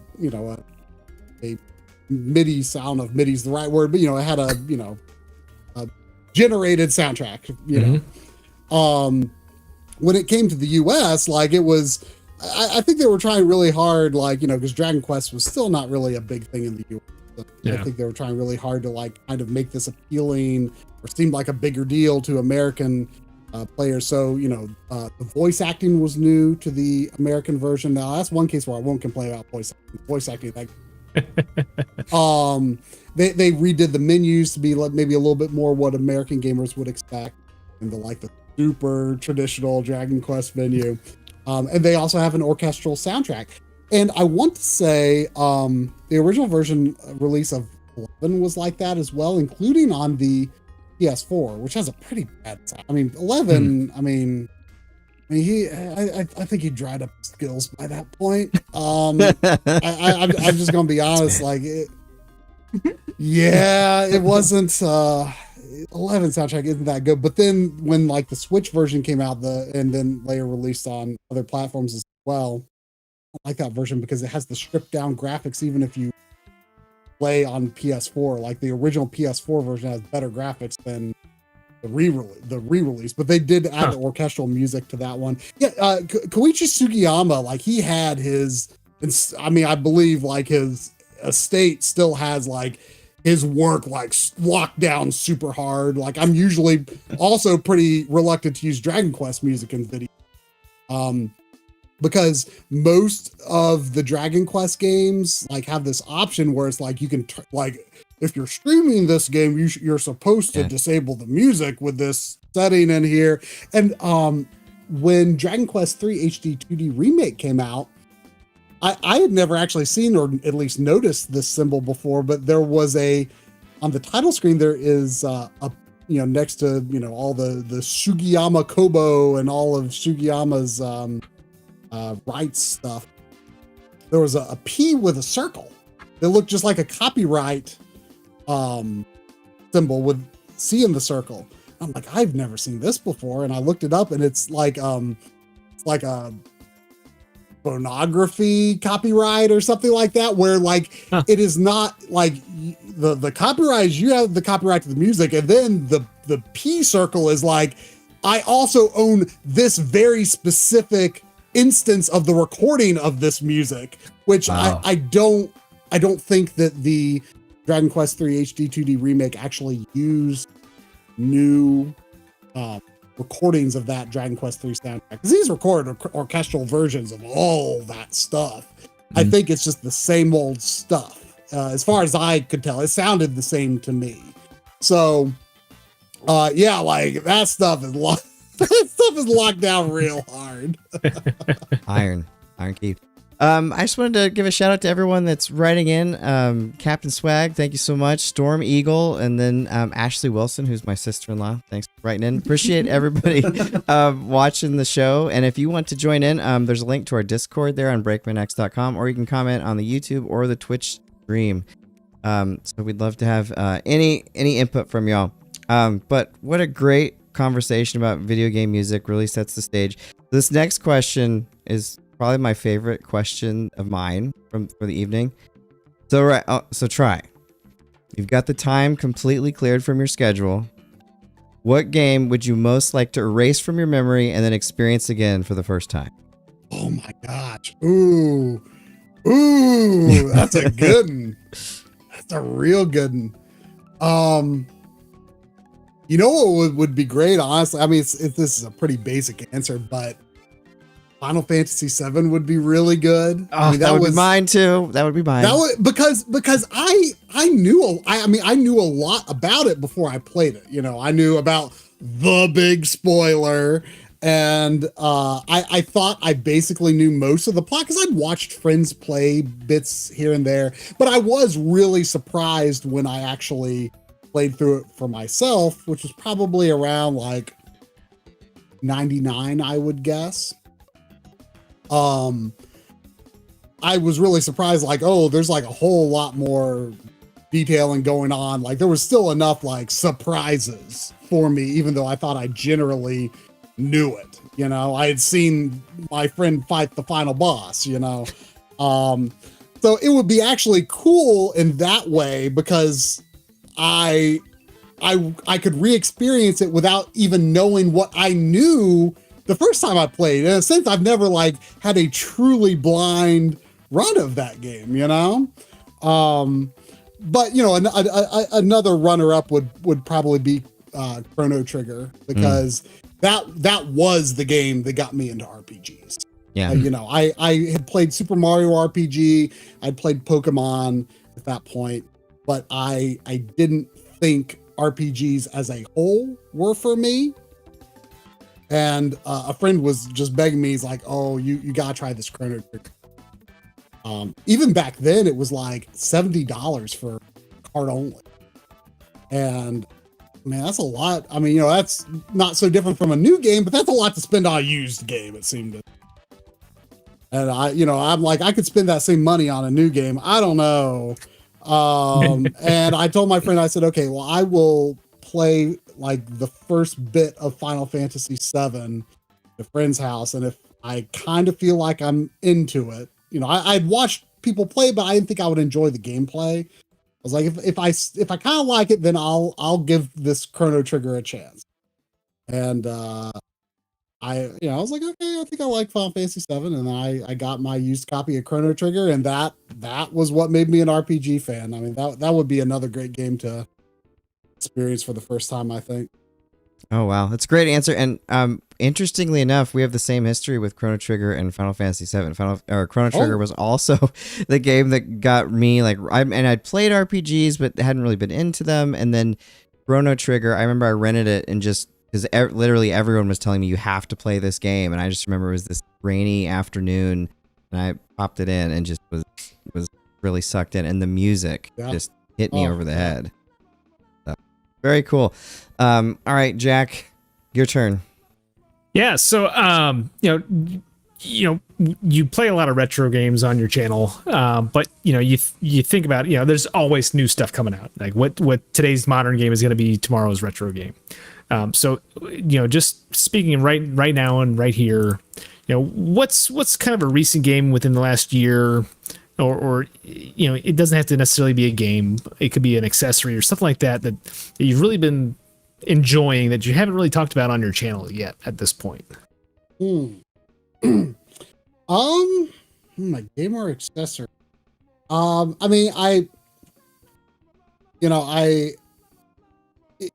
a MIDI sound of MIDI's the right word, but it had a generated soundtrack. When it came to the US, like it was. I think they were trying really hard, like, because Dragon Quest was still not really a big thing in the US. So I think they were trying really hard to like kind of make this appealing or seem like a bigger deal to American players. So, the voice acting was new to the American version. Now that's one case where I won't complain about voice acting. Like, they redid the menus to be like maybe a little bit more what American gamers would expect, and the super traditional Dragon Quest menu. And they also have an orchestral soundtrack. And I want to say the original version release of 11 was like that as well, including on the PS4, which has a pretty bad sound. I mean, 11, I think he dried up his skills by that point. I'm just going to be honest. Like, Yeah, it wasn't 11 soundtrack isn't that good. But then when like the Switch version came out, and then later released on other platforms as well, I like that version because it has the stripped down graphics. Even if you play on PS4, like the original PS4 version has better graphics than the re-release. But they did add the orchestral music to that one. Yeah, Koichi Sugiyama, like he had his, I mean, I believe like his estate still has like his work like locked down super hard. Like I'm usually also pretty reluctant to use Dragon Quest music in video, because most of the Dragon Quest games like have this option where it's like you can like if you're streaming this game, you're supposed to disable the music with this setting in here. And when Dragon Quest 3 HD 2D remake came out, I had never actually seen or at least noticed this symbol before, but there was on the title screen, there is next to, all the Sugiyama Kobo and all of Sugiyama's rights stuff, there was a P with a circle that looked just like a copyright symbol with C in the circle. I'm like, I've never seen this before. And I looked it up and it's like a phonography copyright or something like that, where like it is not like the copyright is you have the copyright to the music, and then the P circle is like I also own this very specific instance of the recording of this music, which I don't think that the Dragon Quest 3 HD 2D remake actually used new recordings of that Dragon Quest 3 soundtrack, because these record orchestral versions of all that stuff. I think it's just the same old stuff. As far as I could tell, it sounded the same to me. So, yeah, like that stuff is locked down real hard. Iron key. I just wanted to give a shout out to everyone that's writing in. Captain Swag, thank you so much. Storm Eagle, and then Ashley Wilson, who's my sister-in-law. Thanks for writing in. Appreciate everybody watching the show. And if you want to join in, there's a link to our Discord there on breakmanx.com, or you can comment on the YouTube or the Twitch stream. So we'd love to have any input from y'all. But what a great conversation about video game music. Really sets the stage. This next question is probably my favorite question of mine for the evening. So Try. You've got the time completely cleared from your schedule. What game would you most like to erase from your memory and then experience again for the first time? Oh my gosh. Ooh, that's a good one. That's a real good one. You know what would be great, honestly? I mean, this is a pretty basic answer, but Final Fantasy VII would be really good. Oh, I mean, that would be mine too. That would be mine. That would, because I knew a lot about it before I played it. I knew about the big spoiler, and I thought I basically knew most of the plot because I'd watched friends play bits here and there. But I was really surprised when I actually played through it for myself, which was probably around like 99, I would guess. I was really surprised, like, oh, there's like a whole lot more detailing going on. Like there was still enough like surprises for me, even though I thought I generally knew it. I had seen my friend fight the final boss, so it would be actually cool in that way, because I could re-experience it without even knowing what I knew the first time I played. In a sense, I've never like had a truly blind run of that game, but another runner-up would probably be Chrono Trigger, because that was the game that got me into RPGs. Yeah. I had played Super Mario RPG, I'd played Pokemon at that point, but I didn't think RPGs as a whole were for me. And a friend was just begging me. He's like, "Oh, you gotta try this Chrono Trigger." Even back then, it was like $70 for card only, and man, that's a lot. I mean, that's not so different from a new game, but that's a lot to spend on a used game, it seemed. And I'm like, I could spend that same money on a new game. I don't know. And I told my friend, I said, okay, well, I will play like the first bit of Final Fantasy VII at a friend's house. And if I kind of feel like I'm into it, you know, I'd watched people play, but I didn't think I would enjoy the gameplay. I was like, if I kind of like it, then I'll give this Chrono Trigger a chance. And I was like, okay, I think I like Final Fantasy VII, and I got my used copy of Chrono Trigger, and that was what made me an RPG fan. I mean, that would be another great game to experience for the first time, I think. Oh wow, that's a great answer. And interestingly enough, we have the same history with Chrono Trigger and Final Fantasy VII. Chrono Trigger was also the game that got me like, I'd played RPGs but hadn't really been into them. And then Chrono Trigger, I remember I rented it and just because literally everyone was telling me you have to play this game, and I just remember it was this rainy afternoon, and I popped it in and just was really sucked in, and the music just hit me over the head. So, very cool. All right, Jack, your turn. Yeah, so you play a lot of retro games on your channel, but you think about there's always new stuff coming out. Like what today's modern game is going to be tomorrow's retro game. So just speaking right now and right here, what's kind of a recent game within the last year, or it doesn't have to necessarily be a game. It could be an accessory or something like that you've really been enjoying that you haven't really talked about on your channel yet at this point. My game or accessory. I mean,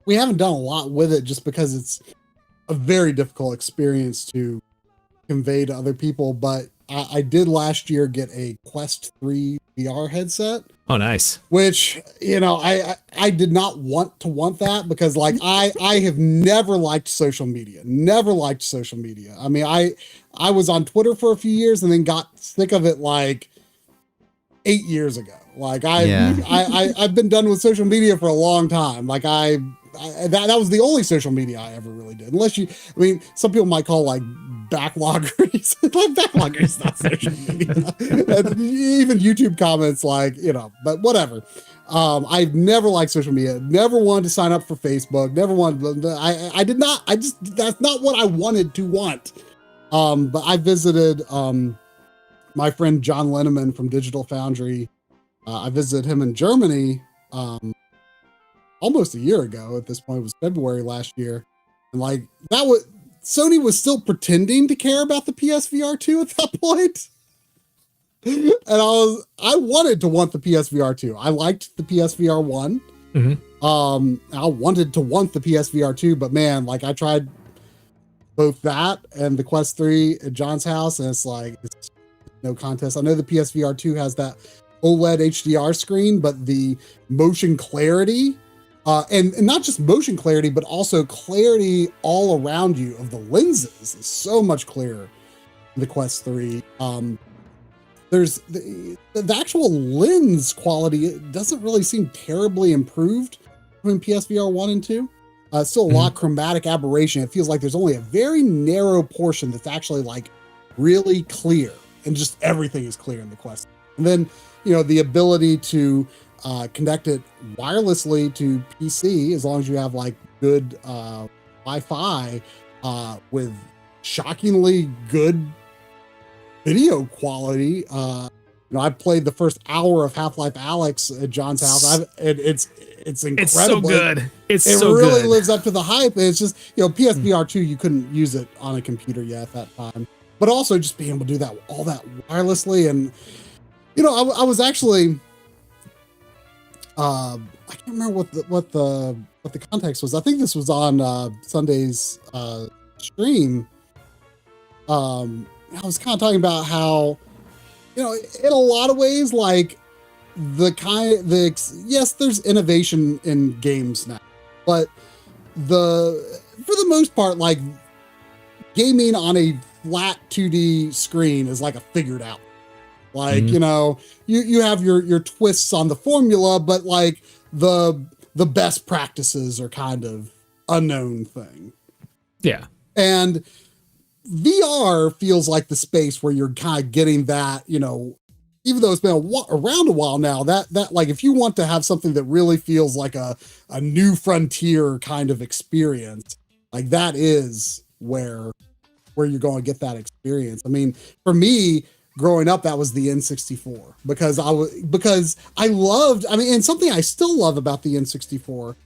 we haven't done a lot with it just because it's a very difficult experience to convey to other people. But I did last year get a Quest 3 VR headset. Oh, nice. Which, I did not want that because like I have never liked social media. I mean, I was on Twitter for a few years and then got sick of it like 8 years ago. Like I've been done with social media for a long time. Like that was the only social media I ever really did. Some people might call like backloggers. Like backloggers is not social media. And even YouTube comments, but whatever. I've never liked social media. Never wanted to sign up for Facebook. Never wanted. I did not. That's not what I wanted to want. But I visited my friend John Linneman from Digital Foundry. I visited him in Germany almost a year ago. At this point, it was February last year, and Sony was still pretending to care about the PSVR 2 at that point. And I wanted to want the PSVR 2. I liked the PSVR 1. Mm-hmm. I wanted to want the PSVR 2, but man, I tried both that and the Quest 3 at John's house, and it's no contest. I know the PSVR 2 has that OLED HDR screen, but the motion clarity, and not just motion clarity, but also clarity all around you of the lenses is so much clearer in the Quest 3. There's the actual lens quality, it doesn't really seem terribly improved between PSVR 1 and 2. Still a lot of chromatic aberration. It feels like there's only a very narrow portion that's actually really clear, and just everything is clear in the Quest. And then, the ability to connect it wirelessly to PC, as long as you have good Wi-Fi with shockingly good video quality. I played the first hour of Half-Life Alyx at John's house. It's incredible. It's so good. It really lives up to the hype. It's just, PSVR 2, you couldn't use it on a computer yet at that time. But also just being able to do all that wirelessly. And, I was actually, I can't remember what the context was. I think this was on Sunday's stream. I was kind of talking about how, in a lot of ways, yes, there's innovation in games now, but for the most part, gaming on a flat 2D screen is a figured out. You have your twists on the formula, but the best practices are kind of unknown thing. Yeah. And VR feels like the space where you're kind of getting that, even though it's been around a while now, that like if you want to have something that really feels like a new frontier kind of experience, like that is where you're going to get that experience. I mean, for me, growing up, that was the N64 because I loved. I mean, and something I still love about the N64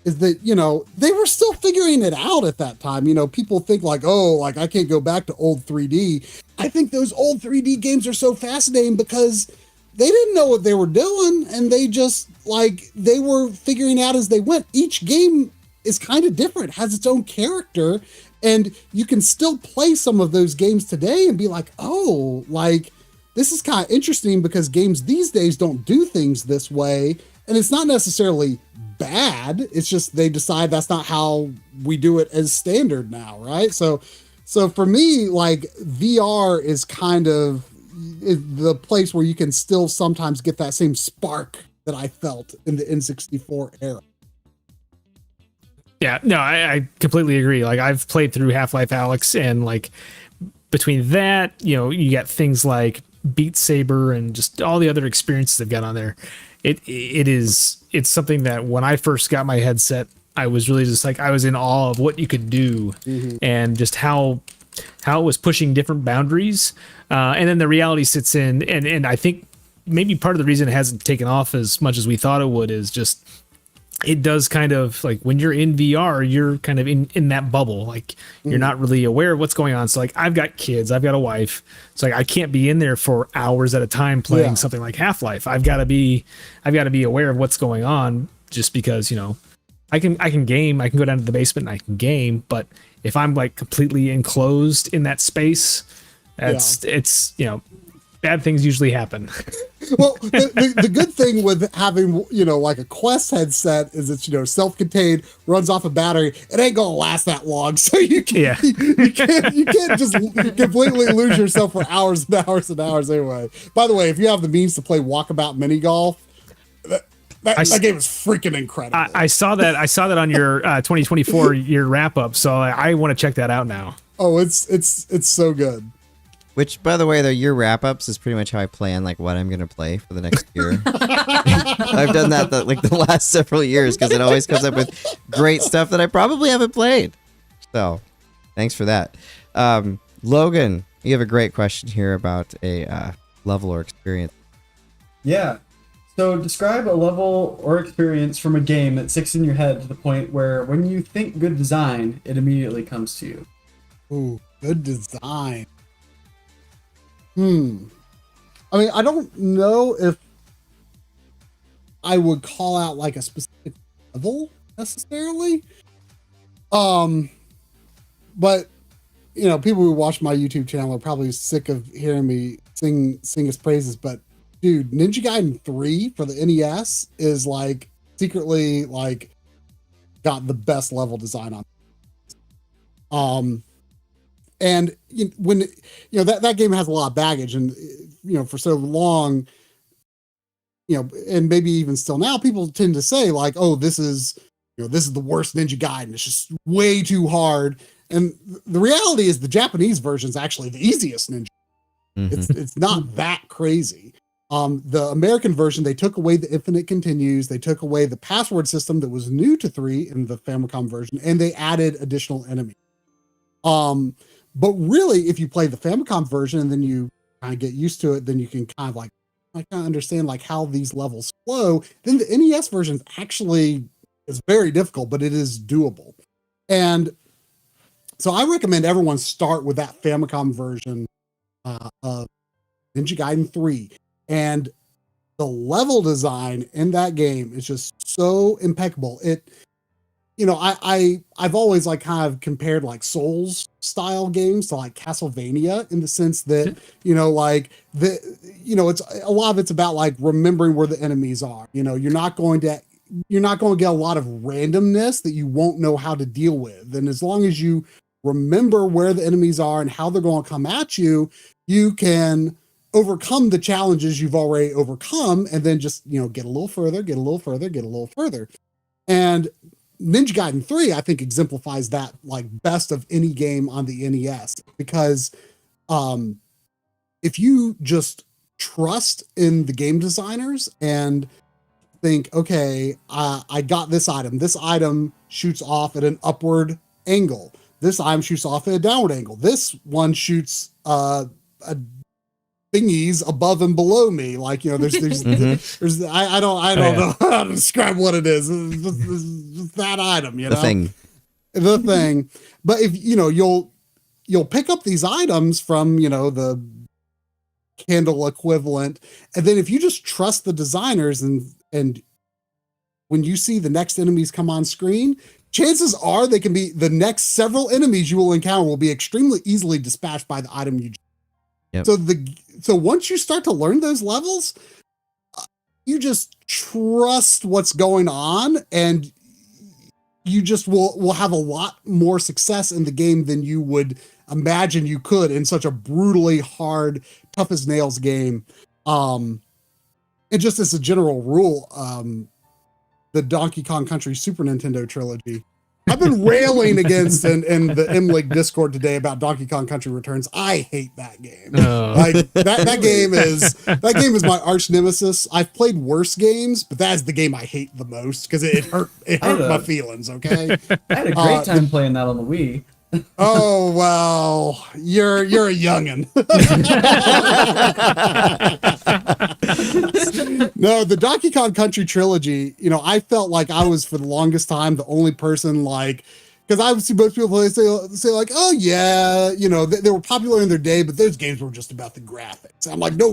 is that, you know, they were still figuring it out at that time. You know, people think like, oh, like I can't go back to old 3D. I think those old 3D games are so fascinating because they didn't know what they were doing, and they just like they were figuring out as they went. Each game is kind of different, has its own character, and you can still play some of those games today and be like, oh, like this is kind of interesting because games these days don't do things this way. And it's not necessarily bad. It's just they decide that's not how we do it as standard now, right? So for me, like VR is kind of the place where you can still sometimes get that same spark that I felt in the N64 era. Yeah, no, I completely agree. Like I've played through Half-Life Alyx, and like between that, you know, you got things like Beat Saber and just all the other experiences they've got on there. It's something that when I first got my headset, I was really just like, I was in awe of what you could do and just how it was pushing different boundaries. And then the reality sits in, and I think maybe part of the reason it hasn't taken off as much as we thought it would is just, it does kind of like when you're in VR, you're kind of in that bubble. Like you're not really aware of what's going on. So like I've got kids, I've got a wife. So like I can't be in there for hours at a time playing something like Half-Life. I've got to be aware of what's going on, just because, you know, I can game, I can go down to the basement and I can game, but if I'm like completely enclosed in that space, it's, you know, bad things usually happen. Well, the good thing with having, you know, like a Quest headset is it's, you know, self-contained, runs off a battery. It ain't gonna last that long, so you can't just completely lose yourself for hours and hours and hours anyway. By the way, if you have the means to play Walkabout Mini Golf, that game is freaking incredible. I saw that on your 2024 year wrap up, so I want to check that out now. Oh, it's so good. Which, by the way, though, your wrap-ups is pretty much how I plan, like, what I'm going to play for the next year. I've done that, like, the last several years, because it always comes up with great stuff that I probably haven't played. So, thanks for that. Logan, you have a great question here about a level or experience. Yeah. So, describe a level or experience from a game that sticks in your head to the point where when you think good design, it immediately comes to you. Ooh, good design. I mean, I don't know if I would call out like a specific level necessarily. But you know, people who watch my YouTube channel are probably sick of hearing me sing his praises. But dude, Ninja Gaiden 3 for the NES is like secretly like got the best level design on. And when you know that game has a lot of baggage, and you know for so long, you know, and maybe even still now, people tend to say like, "Oh, this is the worst Ninja Gaiden. It's just way too hard." And the reality is, the Japanese version is actually the easiest Ninja. It's not that crazy. The American version, they took away the infinite continues, they took away the password system that was new to 3 in the Famicom version, and they added additional enemies. But really, if you play the Famicom version and then you kind of get used to it, then you can kind of like I kind of understand like how these levels flow. Then the NES version actually is very difficult, but it is doable. And so I recommend everyone start with that Famicom version of Ninja Gaiden 3. And the level design in that game is just so impeccable. You know, I've always like kind of compared like Souls style games to like Castlevania in the sense that, you know, like it's a lot of it's about like remembering where the enemies are. You know, you're not going to get a lot of randomness that you won't know how to deal with. And as long as you remember where the enemies are and how they're going to come at you, you can overcome the challenges you've already overcome and then just, you know, get a little further, get a little further, get a little further. And Ninja Gaiden 3, I think, exemplifies that like best of any game on the NES, because if you just trust in the game designers and think, okay, I got this item. This item shoots off at an upward angle. This item shoots off at a downward angle. This one shoots thingies above and below me. Like, you know, there's I don't know how to describe what it is. It's just that item, you know, the thing. But if you know, you'll pick up these items from, you know, the candle equivalent, and then if you just trust the designers and when you see the next enemies come on screen, chances are they can be the next several enemies you will encounter will be extremely easily dispatched by the item you. Yep. So once you start to learn those levels, you just trust what's going on, and you just will have a lot more success in the game than you would imagine you could in such a brutally hard, tough as nails game. And just as a general rule, the Donkey Kong Country Super Nintendo trilogy, I've been railing against in the MLiG Discord today about Donkey Kong Country Returns. I hate that game. Like that game is my arch nemesis. I've played worse games, but that's the game I hate the most because it hurt my feelings. Okay, I had a great time playing that on the Wii. Oh well, you're a youngin'. No, the Donkey Kong Country trilogy, you know, I felt like I was for the longest time the only person, like, because I would see most people say like, oh yeah, you know, they were popular in their day, but those games were just about the graphics. I'm like, no.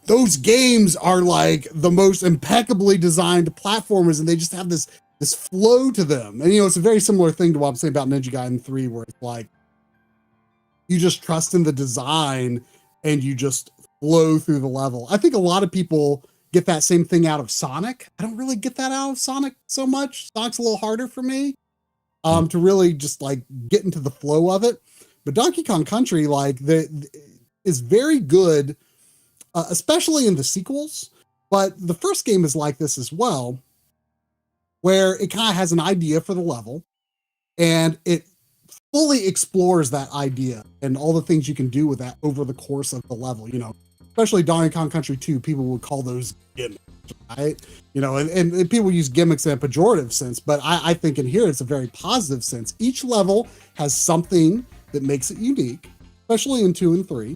Those games are like the most impeccably designed platformers, and they just have this flow to them. And, you know, it's a very similar thing to what I'm saying about Ninja Gaiden 3, where it's like, you just trust in the design and you just flow through the level. I think a lot of people get that same thing out of Sonic. I don't really get that out of Sonic so much. Sonic's a little harder for me to really just like get into the flow of it. But Donkey Kong Country, like, is very good, especially in the sequels. But the first game is like this as well, where it kind of has an idea for the level and it fully explores that idea and all the things you can do with that over the course of the level. You know, especially Donkey Kong Country 2, people would call those gimmicks, right? You know, and people use gimmicks in a pejorative sense, but I think in here it's a very positive sense. Each level has something that makes it unique, especially in 2 and 3.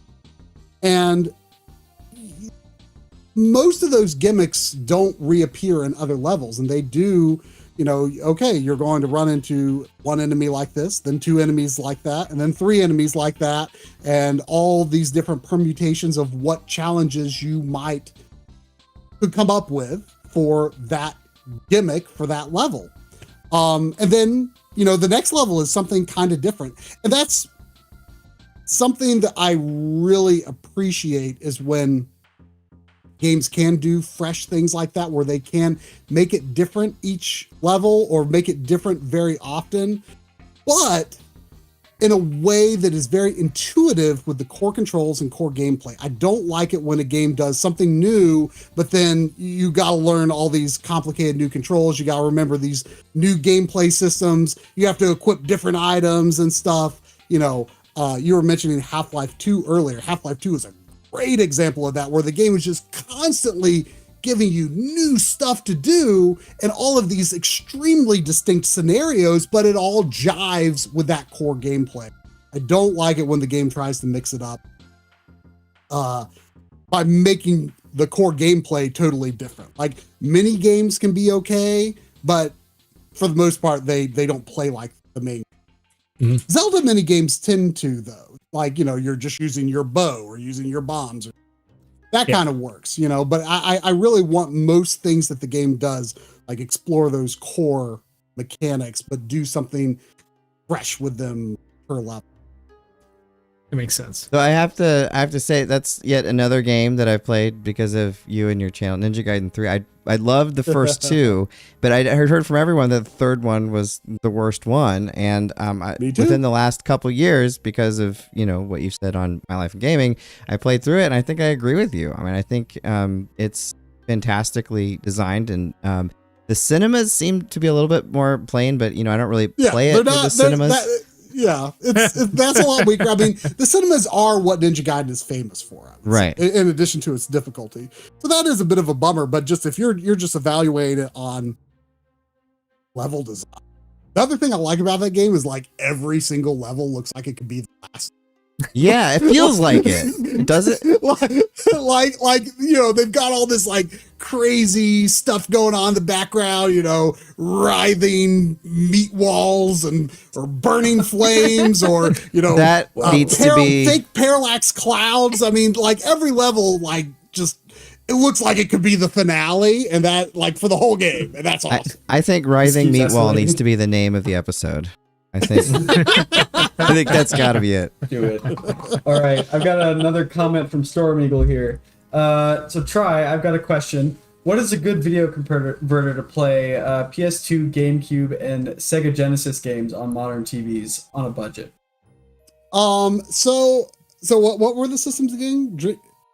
And most of those gimmicks don't reappear in other levels, and they do, you know, okay, you're going to run into one enemy like this, then 2 enemies like that, and then 3 enemies like that, and all these different permutations of what challenges you could come up with for that gimmick for that level. And then, you know, the next level is something kind of different. And that's something that I really appreciate, is when games can do fresh things like that, where they can make it different each level or make it different very often, but in a way that is very intuitive with the core controls and core gameplay. I don't like it when a game does something new, but then you got to learn all these complicated new controls. You got to remember these new gameplay systems. You have to equip different items and stuff. You know, you were mentioning Half-Life 2 earlier. Half-Life 2 is a great example of that, where the game is just constantly giving you new stuff to do and all of these extremely distinct scenarios, but it all jives with that core gameplay. I don't like it when the game tries to mix it up by making the core gameplay totally different. Like, mini games can be okay, but for the most part, they don't play like the main. Mm-hmm. Zelda mini games tend to, though. Like, you know, you're just using your bow or using your bombs, or that kind of works, you know, but I really want most things that the game does, like, explore those core mechanics, but do something fresh with them per level. It makes sense. So I have to say that's yet another game that I played because of you and your channel, Ninja Gaiden 3. I loved the first 2, but I heard from everyone that the third one was the worst one. And within the last couple years, because of, you know, what you said on My Life in Gaming, I played through it, and I think I agree with you. I mean, I think it's fantastically designed, and the cinemas seem to be a little bit more plain, but, you know, I don't really play it for the cinemas. Yeah, that's a lot weaker. I mean, the cinemas are what Ninja Gaiden is famous for, I would Right. say, in addition to its difficulty. So that is a bit of a bummer. But just if you're just evaluating it on level design, the other thing I like about that game is like every single level looks like it could be the last. Yeah, it feels like it. Does it? like you know, they've got all this like crazy stuff going on in the background, you know, writhing meat walls and or burning flames, or you know, That needs to be fake parallax clouds. I mean, like every level, like just it looks like it could be the finale, and that like for the whole game, and that's awesome. I think Writhing keeps Meatwall escalating. needs to be the name of the episode. I think I think that's got to be it. Do it. All right, I've got another comment from Storm Eagle here. So I've got a question. What is a good video converter to play PS2, GameCube, and Sega Genesis games on modern TVs on a budget? So what were the systems again?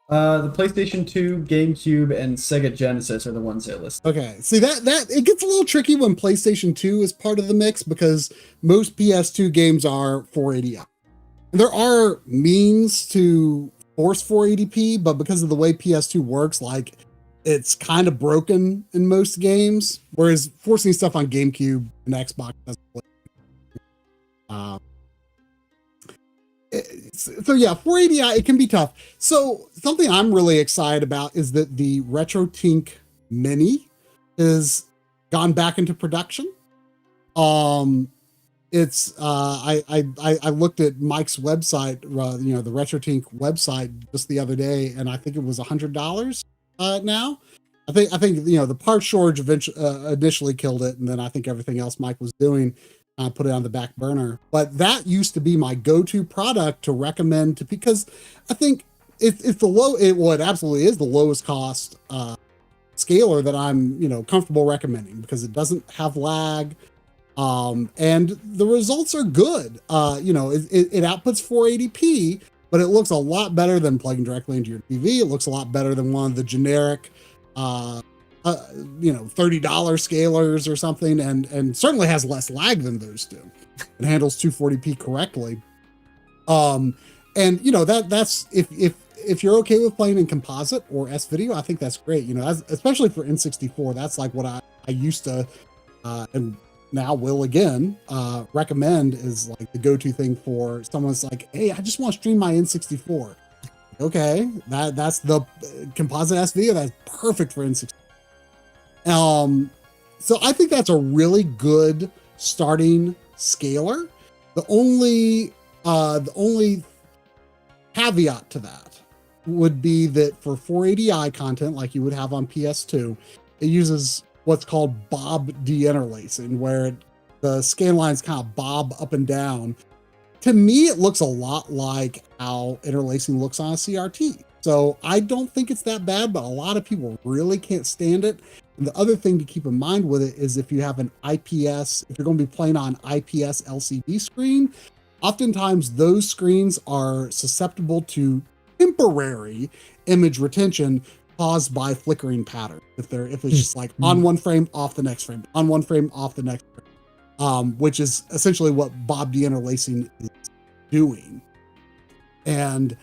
The PlayStation 2, GameCube, and Sega Genesis are the ones they list. Okay, see that it gets a little tricky when PlayStation 2 is part of the mix because most PS2 games are 480i. And there are means to force 480p, but because of the way PS2 works, like it's kind of broken in most games, whereas forcing stuff on GameCube and Xbox doesn't work. So yeah, 480i, it can be tough. So something I'm really excited about is that the RetroTink Mini has gone back into production. It's I looked at Mike's website, you know, the RetroTink website just the other day, and I think it was $100 now. I think you know the parts shortage initially killed it, and then I think everything else Mike was doing put it on the back burner. But that used to be my go-to product to recommend to, because I think it's it absolutely is the lowest cost scaler that I'm, you know, comfortable recommending because it doesn't have lag. And the results are good. You know, it outputs 480p, but it looks a lot better than plugging directly into your TV. It looks a lot better than one of the generic, you know, $30 scalers or something, and certainly has less lag than those do. It handles 240p correctly. And you know, that's if you're okay with playing in composite or S video, I think that's great. You know, especially for N64, that's like what I used to, and now will again, recommend is like the go-to thing for someone's like, hey, I just want to stream my N64. Okay, that's the composite S video. That's perfect for N64. So I think that's a really good starting scaler. The only caveat to that would be that for 480i content, like you would have on PS2, it uses what's called bob deinterlacing, where the scan lines kind of bob up and down. To me, it looks a lot like how interlacing looks on a CRT. So I don't think it's that bad, but a lot of people really can't stand it. And the other thing to keep in mind with it is if you have an IPS, if you're going to be playing on IPS LCD screen, oftentimes those screens are susceptible to temporary image retention caused by flickering pattern. If it's just like on one frame, off the next frame, on one frame, off the next frame, which is essentially what bob deinterlacing is doing. And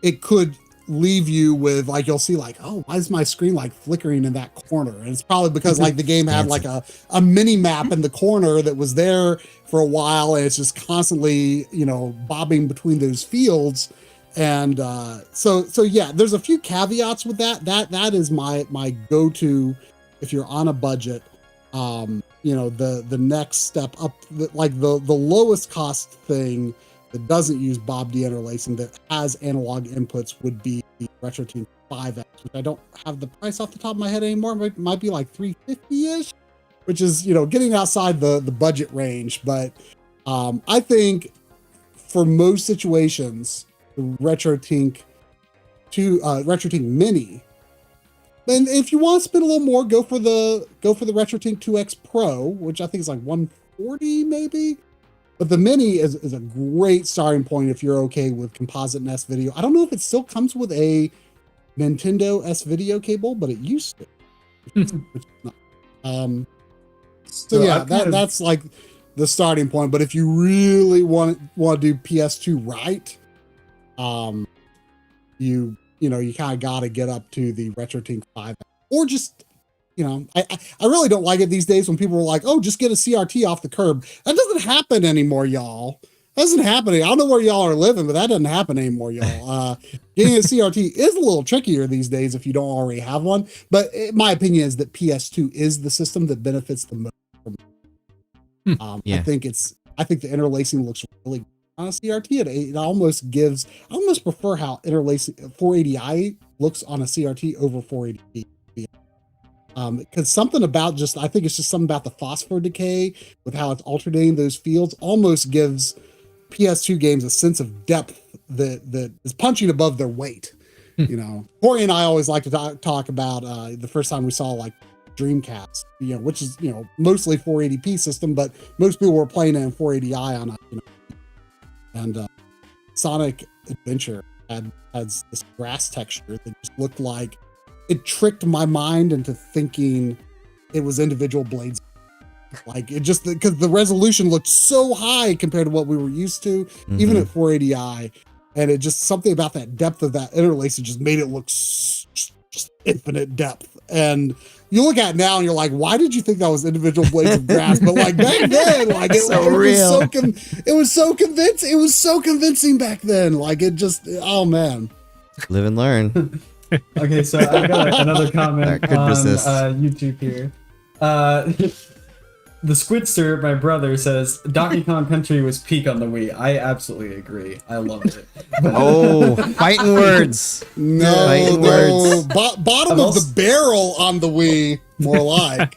it could leave you with like, you'll see like, oh, why is my screen like flickering in that corner? And it's probably because like the game had like a mini map in the corner that was there for a while, and it's just constantly, you know, bobbing between those fields. And so yeah, there's a few caveats with that. That is my go-to if you're on a budget. You know, the next step up, like the lowest cost thing that doesn't use bob deinterlacing that has analog inputs would be the RetroTink 5X, which I don't have the price off the top of my head anymore. It might be like $350-ish, which is, you know, getting outside the budget range. But I think for most situations, the RetroTink Mini. And if you want to spend a little more, go for the RetroTink 2X Pro, which I think is like $140 maybe. But the Mini is a great starting point if you're okay with composite and S video. I don't know if it still comes with a Nintendo S video cable, but it used to. So yeah, that's like the starting point. But if you really want to do PS2 right, you kind of got to get up to the RetroTink 5, or just, I really don't like it these days when people are like, oh, just get a CRT off the curb. That doesn't happen anymore, y'all. That doesn't happen. I don't know where y'all are living, but that doesn't happen anymore, y'all. Getting a CRT is a little trickier these days if you don't already have one. But my opinion is that PS2 is the system that benefits the most. Yeah. I think the interlacing looks really good on a CRT. I almost prefer how interlacing 480i looks on a CRT over 480p. Because something about I think it's just something about the phosphor decay with how it's alternating those fields almost gives PS2 games a sense of depth that is punching above their weight. Corey and I always like to talk about the first time we saw like Dreamcast, which is mostly 480p system, but most people were playing it in 480i on and Sonic Adventure has this grass texture that just looked like it tricked my mind into thinking it was individual blades. Like it just, because the resolution looked so high compared to what we were used to, even at 480i, and it just, something about that depth of that interlacing just made it look just infinite depth. And you look at it now and you're like, why did you think that was individual blades of grass? But like back then, like it was so convincing. It was so convincing back then. Like it just, oh man. Live and learn. Okay, so I've got another comment on YouTube here. The Squidster, my brother, says Donkey Kong Country was peak on the Wii. I absolutely agree. I loved it. Oh, fighting words. No. Bottom of the barrel on the Wii, more like.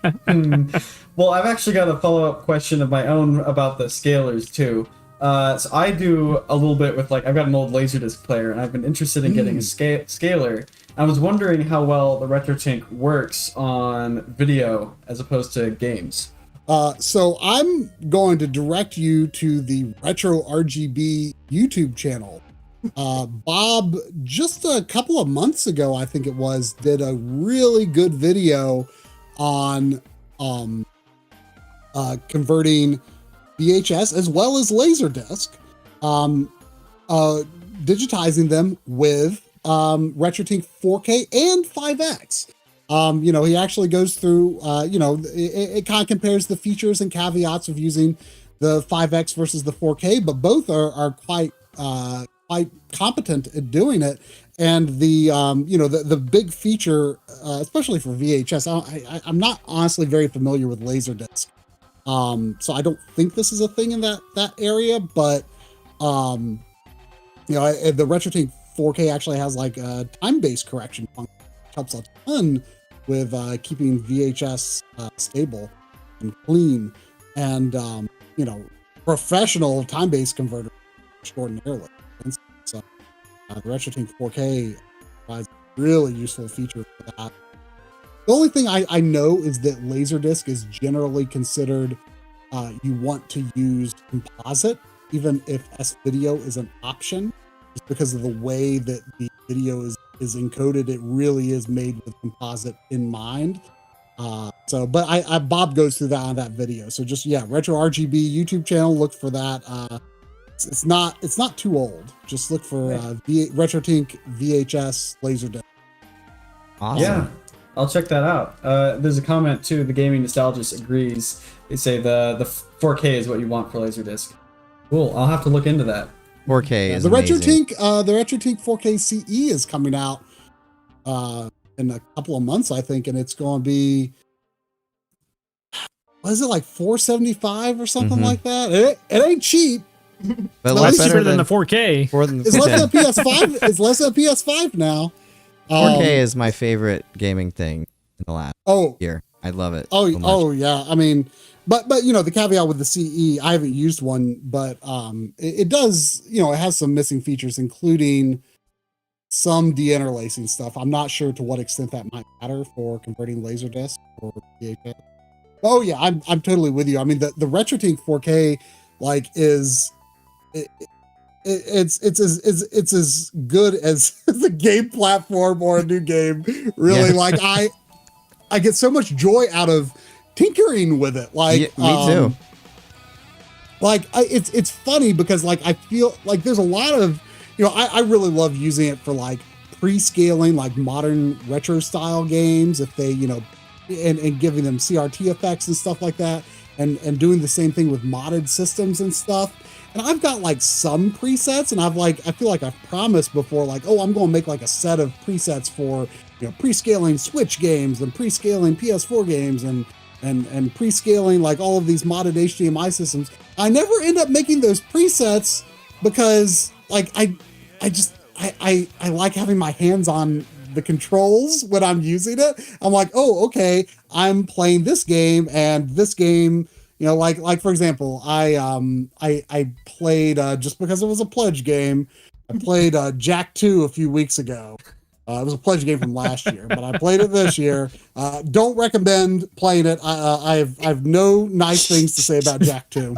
Well, I've actually got a follow-up question of my own about the scalers too. So I do a little bit with I've got an old Laserdisc player, and I've been interested in getting a scaler. I was wondering how well the RetroTink works on video as opposed to games. So I'm going to direct you to the Retro RGB YouTube channel. Bob, just a couple of months ago, I think it was, did a really good video on converting VHS as well as Laserdisc, digitizing them with RetroTink 4K and 5X. He actually goes through, it kind of compares the features and caveats of using the 5X versus the 4K, but both are quite competent at doing it. And the big feature, especially for VHS, I'm not honestly very familiar with Laserdisc. So I don't think this is a thing in that area, but, the RetroTink 4K actually has like a time-based correction function, which helps a ton with keeping VHS stable and clean, and professional time-based converter extraordinarily. So the RetroTink 4K provides a really useful feature for that. The only thing I know is that Laserdisc is generally considered you want to use composite, even if S-video is an option, just because of the way that the video is encoded. It really is made with composite in mind. But Bob goes through that on that video. So just, Retro RGB YouTube channel, look for that. It's not too old. Just look for RetroTink VHS Laserdisc. Awesome. Yeah, I'll check that out. There's a comment too. The Gaming Nostalgist agrees. They say the 4K is what you want for Laserdisc. Cool. I'll have to look into that. 4K is the amazing. The RetroTink 4K CE is coming out in a couple of months, I think, and it's going to be, what is it, like $475 or something like that? It ain't cheap. But Well, it's cheaper than the 4K. It's less than a PS5. It's less than a PS5 now. 4K is my favorite gaming thing in the last year. I love it. Yeah. I mean, but the caveat with the CE, I haven't used one, but it does, it has some missing features, including some de-interlacing stuff. I'm not sure to what extent that might matter for converting Laserdisc or VHS. Oh yeah, I'm totally with you. I mean, the RetroTink 4K is it's as good as a game platform or a new game. Really, I get so much joy out of tinkering with it. Me too. like it's funny because like I feel like there's a lot of, I really love using it for like pre-scaling like modern retro style games if they, and giving them CRT effects and stuff like that, and doing the same thing with modded systems and stuff. And I've got like some presets, and I feel like I've promised before, like, oh, I'm going to make like a set of presets for, pre-scaling Switch games and pre-scaling PS4 games and pre-scaling like all of these modded HDMI systems. I never end up making those presets because like I like having my hands on the controls when I'm using it. I'm like, oh, okay, I'm playing this game, and this game, like for example, I played just because it was a pledge game. I played Jack 2 a few weeks ago. It was a pledge game from last year, but I played it this year. Don't recommend playing it. I have no nice things to say about Jack 2.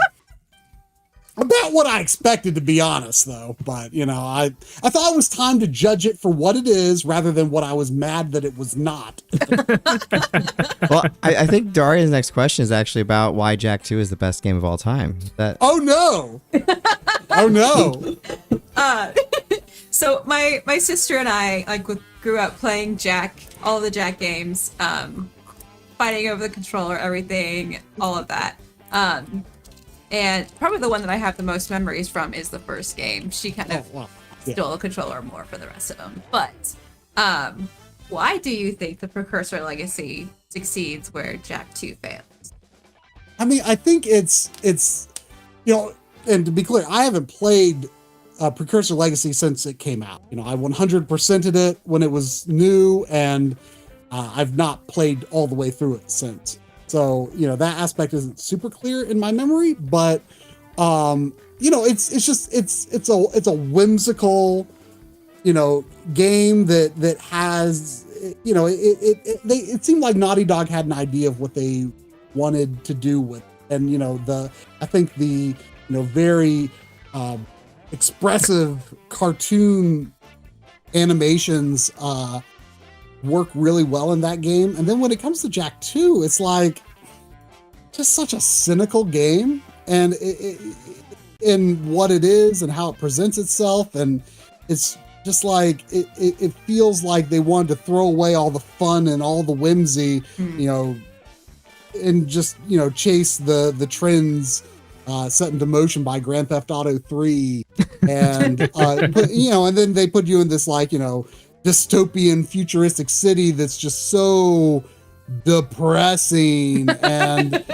About what I expected, to be honest, though. But, I thought it was time to judge it for what it is rather than what I was mad that it was not. Well, I think Daria's next question is actually about why Jack 2 is the best game of all time. Oh, no. Oh, no. So my sister and I grew up playing Jack, all the Jack games, fighting over the controller, everything, all of that. And probably the one that I have the most memories from is the first game. She kind of stole the controller more for the rest of them. But why do you think the Precursor Legacy succeeds where Jack 2 fails? I mean, I think it's and to be clear, I haven't played Precursor Legacy since it came out. I 100%ed it when it was new, and I've not played all the way through it since. So, that aspect isn't super clear in my memory, but, it's a whimsical, game that has, it seemed like Naughty Dog had an idea of what they wanted to do with, and, I think the, very, expressive cartoon animations, work really well in that game. And then when it comes to Jack 2, it's like just such a cynical game, and in what it is and how it presents itself, and it's just like it feels like they wanted to throw away all the fun and all the whimsy, and just chase the trends set into motion by Grand Theft Auto 3, and and then they put you in this dystopian futuristic city that's just so depressing, and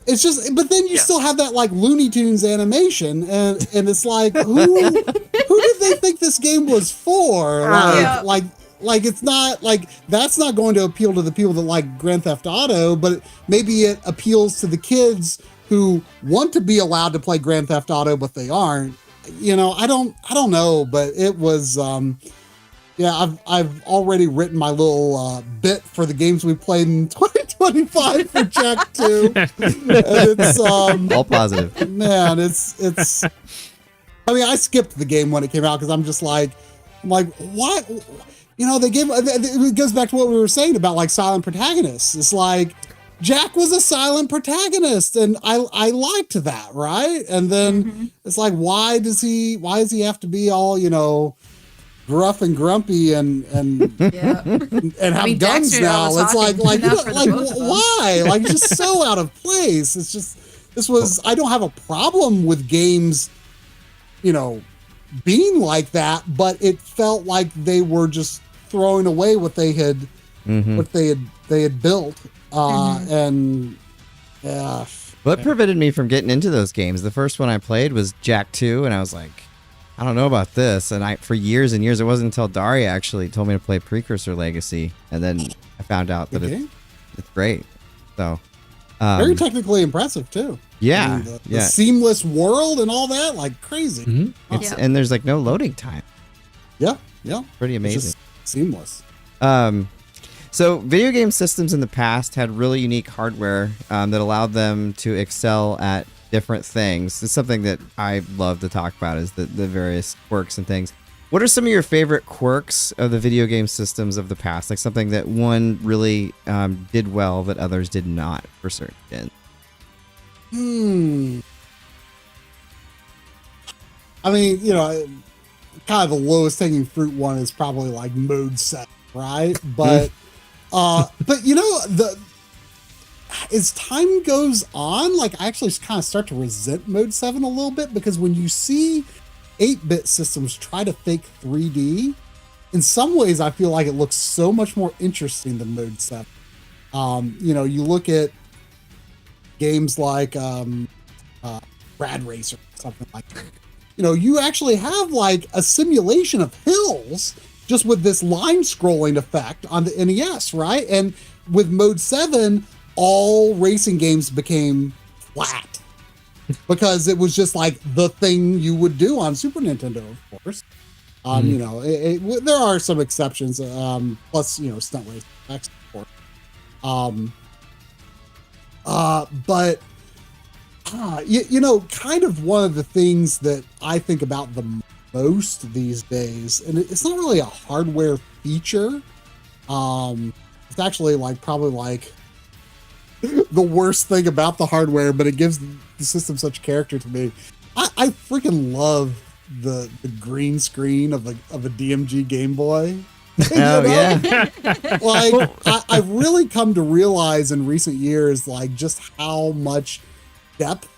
it's just, but then you still have that like Looney Tunes animation, and it's like, who did they think this game was for? Like it's not like, that's not going to appeal to the people that like Grand Theft Auto, but maybe it appeals to the kids who want to be allowed to play Grand Theft Auto, but they aren't. I don't know, but it was I've already written my little bit for the games we played in 2025 for Jack 2. And it's all positive. Man, it's I mean, I skipped the game when it came out because I'm like, what? It goes back to what we were saying about like silent protagonists. It's like Jack was a silent protagonist, and I liked that, right? And then it's like, why does he have to be all, gruff and grumpy and have guns now? It's like why? Like, just so out of place. It's just, I don't have a problem with games, being like that, but it felt like they were just throwing away what they had built. And what prevented me from getting into those games? The first one I played was Jack 2, and I was like, I don't know about this. And for years and years, it wasn't until Darria actually told me to play Precursor Legacy, and then I found out that it's great. So very technically impressive too. Yeah, I mean, the seamless world and all that, like crazy. And there's like no loading time. Yeah, pretty amazing. Seamless. So video game systems in the past had really unique hardware that allowed them to excel at different things. It's something that I love to talk about, is the various quirks and things. What are some of your favorite quirks of the video game systems of the past? Like something that one really did well that others did not for certain gens? I mean, kind of the lowest hanging fruit one is probably like mode 7, right? But as time goes on, like I actually kind of start to resent mode 7 a little bit, because when you see 8-bit systems try to fake 3D, in some ways I feel like it looks so much more interesting than mode 7. You look at games like Rad Racer, something like that. You actually have like a simulation of hills just with this line scrolling effect on the NES, right? And with mode 7, all racing games became flat because it was just like the thing you would do on Super Nintendo, of course. There are some exceptions, plus, stunt racing effects, of course. Kind of one of the things that I think about the most these days, and it's not really a hardware feature. It's actually probably the worst thing about the hardware, but it gives the system such character to me. I freaking love the green screen of a DMG Game Boy. Oh yeah. I've really come to realize in recent years, just how much depth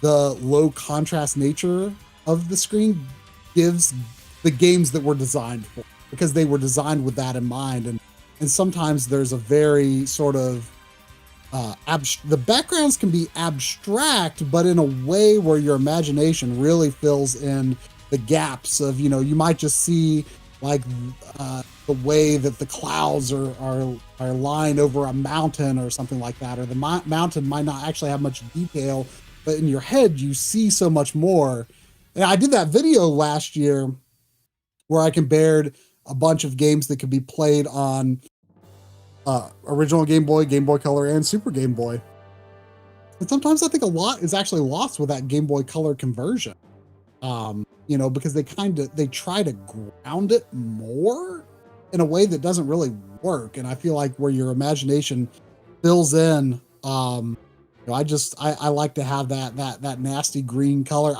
the low contrast nature of the screen gives the games that were designed for, because they were designed with that in mind. And sometimes there's a very sort of the backgrounds can be abstract, but in a way where your imagination really fills in the gaps of, you might just see the way that the clouds are lying over a mountain or something like that, or the mountain might not actually have much detail, but in your head you see so much more. And I did that video last year where I compared a bunch of games that could be played on original Game Boy, Game Boy Color, and Super Game Boy. And sometimes I think a lot is actually lost with that Game Boy Color conversion. Because they try to ground it more in a way that doesn't really work. And I feel like where your imagination fills in, I like to have that nasty green color.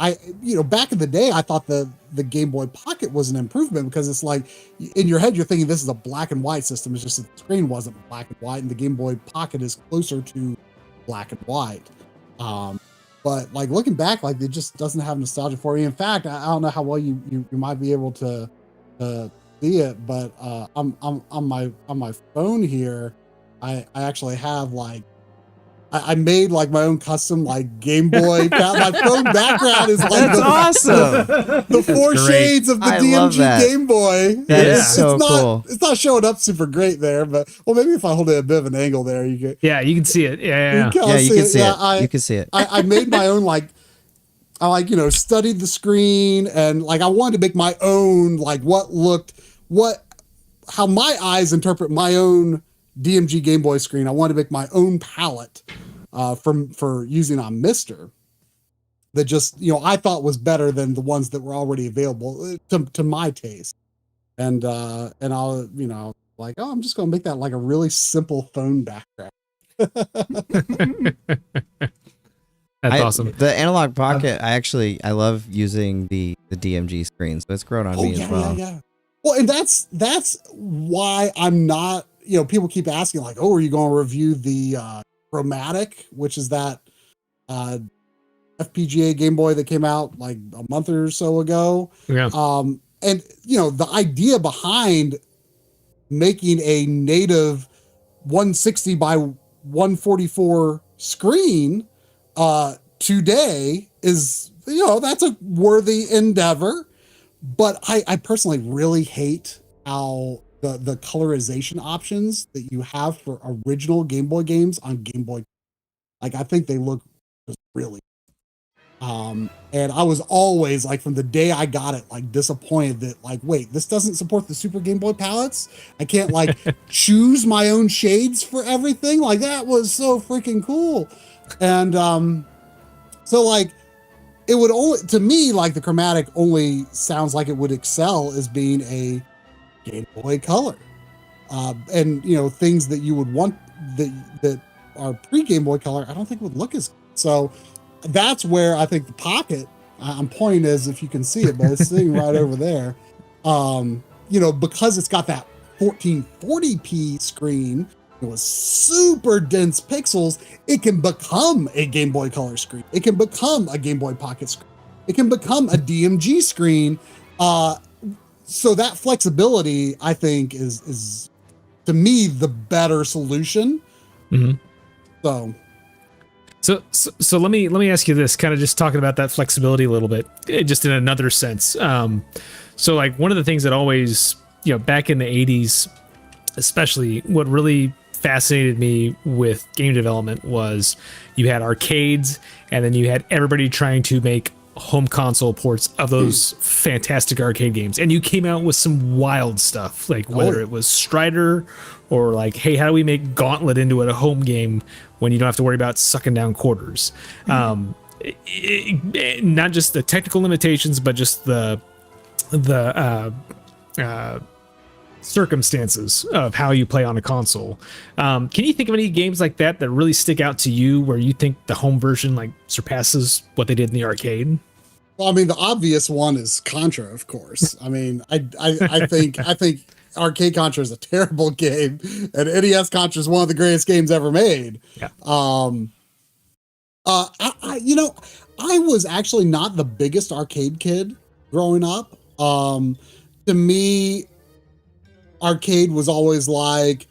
Back in the day, I thought the Game Boy Pocket was an improvement, because it's like in your head, you're thinking this is a black and white system. It's just that the screen wasn't black and white, and the Game Boy Pocket is closer to black and white. But looking back, it just doesn't have nostalgia for me. In fact, I don't know how well you might be able to see it, but on my phone here, I actually have I made my own custom Game Boy. My phone background is That's awesome. The four shades of the DMG Game Boy. That is so cool. It's not showing up super great there, but maybe if I hold it a bit of an angle there, you can. Yeah, you can see it. Yeah. You can see it. You can see it. I made my own I studied the screen, and I wanted to make my own how my eyes interpret my own DMG Game Boy screen. I wanted to make my own palette for using on Mister that just I thought was better than the ones that were already available to my taste. And I'll I'm just gonna make that a really simple phone background. That's awesome. The Analog Pocket, I love using the DMG screen, so it's grown on me as well. Yeah. Well, and that's why I'm not. People keep asking are you going to review the Chromatic, which is that FPGA Game Boy that came out a month or so ago. Yeah. And the idea behind making a native 160 by 144 screen today is that's a worthy endeavor. But I personally really hate how the colorization options that you have for original Game Boy games on Game Boy, I think they look just really and I was always from the day I got it disappointed that wait, this doesn't support the Super Game Boy palettes. I can't choose my own shades for everything. That was so freaking cool. And so it would only, to me, the Chromatic only sounds like it would excel as being a Game Boy Color. And things that you would want that are pre-Game Boy Color, I don't think would look as good. So that's where I think the Pocket I'm pointing as if you can see it, but it's sitting right over there. Because it's got that 1440p screen, it was super dense pixels. It can become a Game Boy Color screen. It can become a Game Boy Pocket screen. It can become a DMG screen. So that flexibility, I think, is to me the better solution. Mm-hmm. So let me ask you this, kind of just talking about that flexibility a little bit, just in another sense. So like one of the things that always, back in the 80s, especially, what really fascinated me with game development was you had arcades, and then you had everybody trying to make home console ports of those fantastic arcade games, and you came out with some wild stuff, like whether it was Strider or like, hey, how do we make Gauntlet into a home game when you don't have to worry about sucking down quarters? Not just the technical limitations, but just the circumstances of how you play on a console. Can you think of any games like that that really stick out to you, where you think the home version like surpasses what they did in the arcade? Well, I mean, the obvious one is Contra, of course. I mean, I think Arcade Contra is a terrible game, and NES Contra is one of the greatest games ever made. Yeah. I was actually not the biggest arcade kid growing up. To me, arcade was always like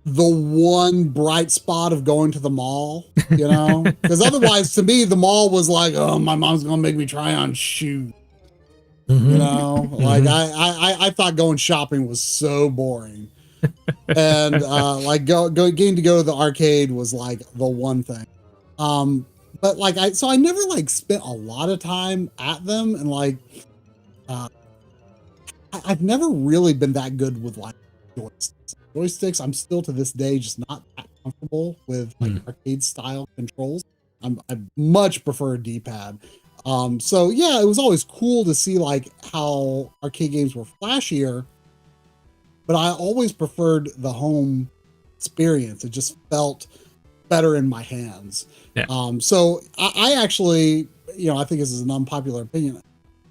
the one bright spot of going to the mall, because otherwise to me the mall was like, oh, my mom's gonna make me try on shoes. Like I thought going shopping was so boring. And like getting to go to the arcade was like the one thing. But like I never like spent a lot of time at them, and like I've never really been that good with like joysticks. I'm still to this day just not that comfortable with like arcade style controls. I much prefer a D-pad. So yeah, it was always cool to see like how arcade games were flashier, but I always preferred the home experience. It just felt better in my hands. Yeah. So I actually, I think this is an unpopular opinion.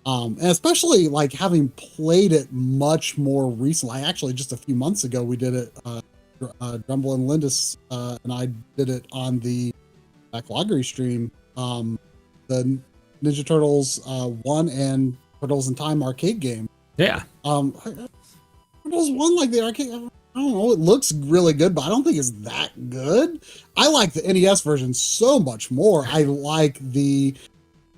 And especially like having played it much more recently. Actually, just a few months ago, we did it, Drumble and Lindis, and I did it on the Backloggery stream, the Ninja Turtles 1 and Turtles in Time arcade game. Yeah. Turtles 1, like the arcade, I don't know, it looks really good, but I don't think it's that good. I like the NES version so much more. I like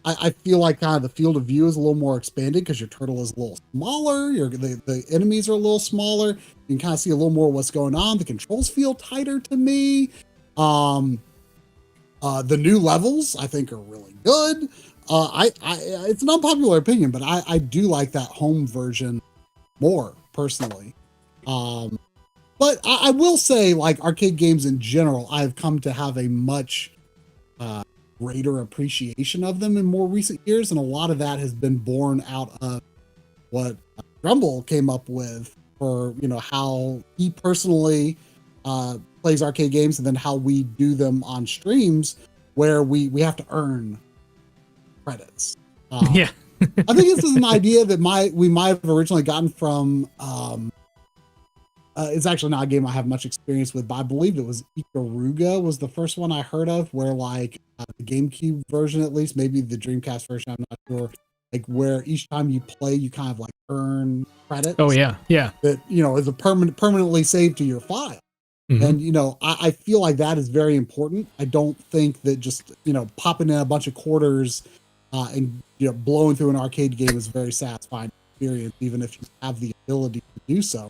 I feel like kind of the field of view is a little more expanded because your turtle is a little smaller. The enemies are a little smaller. You can kind of see a little more of what's going on. The controls feel tighter to me. The new levels I think are really good. It's an unpopular opinion, but I do like that home version more personally. But I will say, like, arcade games in general, I've come to have a much greater appreciation of them in more recent years, and a lot of that has been born out of what Grumble came up with for, how he personally plays arcade games, and then how we do them on streams where we have to earn credits. Yeah. I think this is an idea that we might have originally gotten from it's actually not a game I have much experience with, but I believe it was Ikaruga was the first one I heard of, where like the GameCube version, at least, maybe the Dreamcast version, I'm not sure, like where each time you play, you kind of like earn credits. Oh yeah. Yeah. That, is a permanently saved to your file. Mm-hmm. And, I feel like that is very important. I don't think that just, popping in a bunch of quarters and, blowing through an arcade game is a very satisfying experience, even if you have the ability to do so.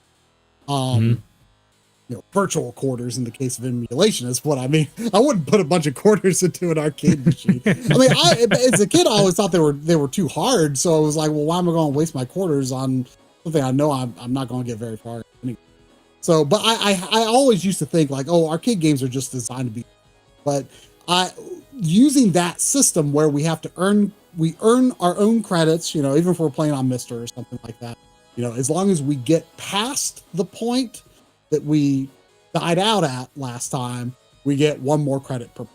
Virtual quarters in the case of emulation is what I mean. I wouldn't put a bunch of quarters into an arcade machine. I mean, as a kid, I always thought they were too hard. So I was like, well, why am I going to waste my quarters on something I know I'm not going to get very far anyway? So, but I always used to think like, oh, arcade games are just designed to be, but using that system where we have to earn our own credits, even if we're playing on Mister or something like that, as long as we get past the point that we died out at last time, we get one more credit per.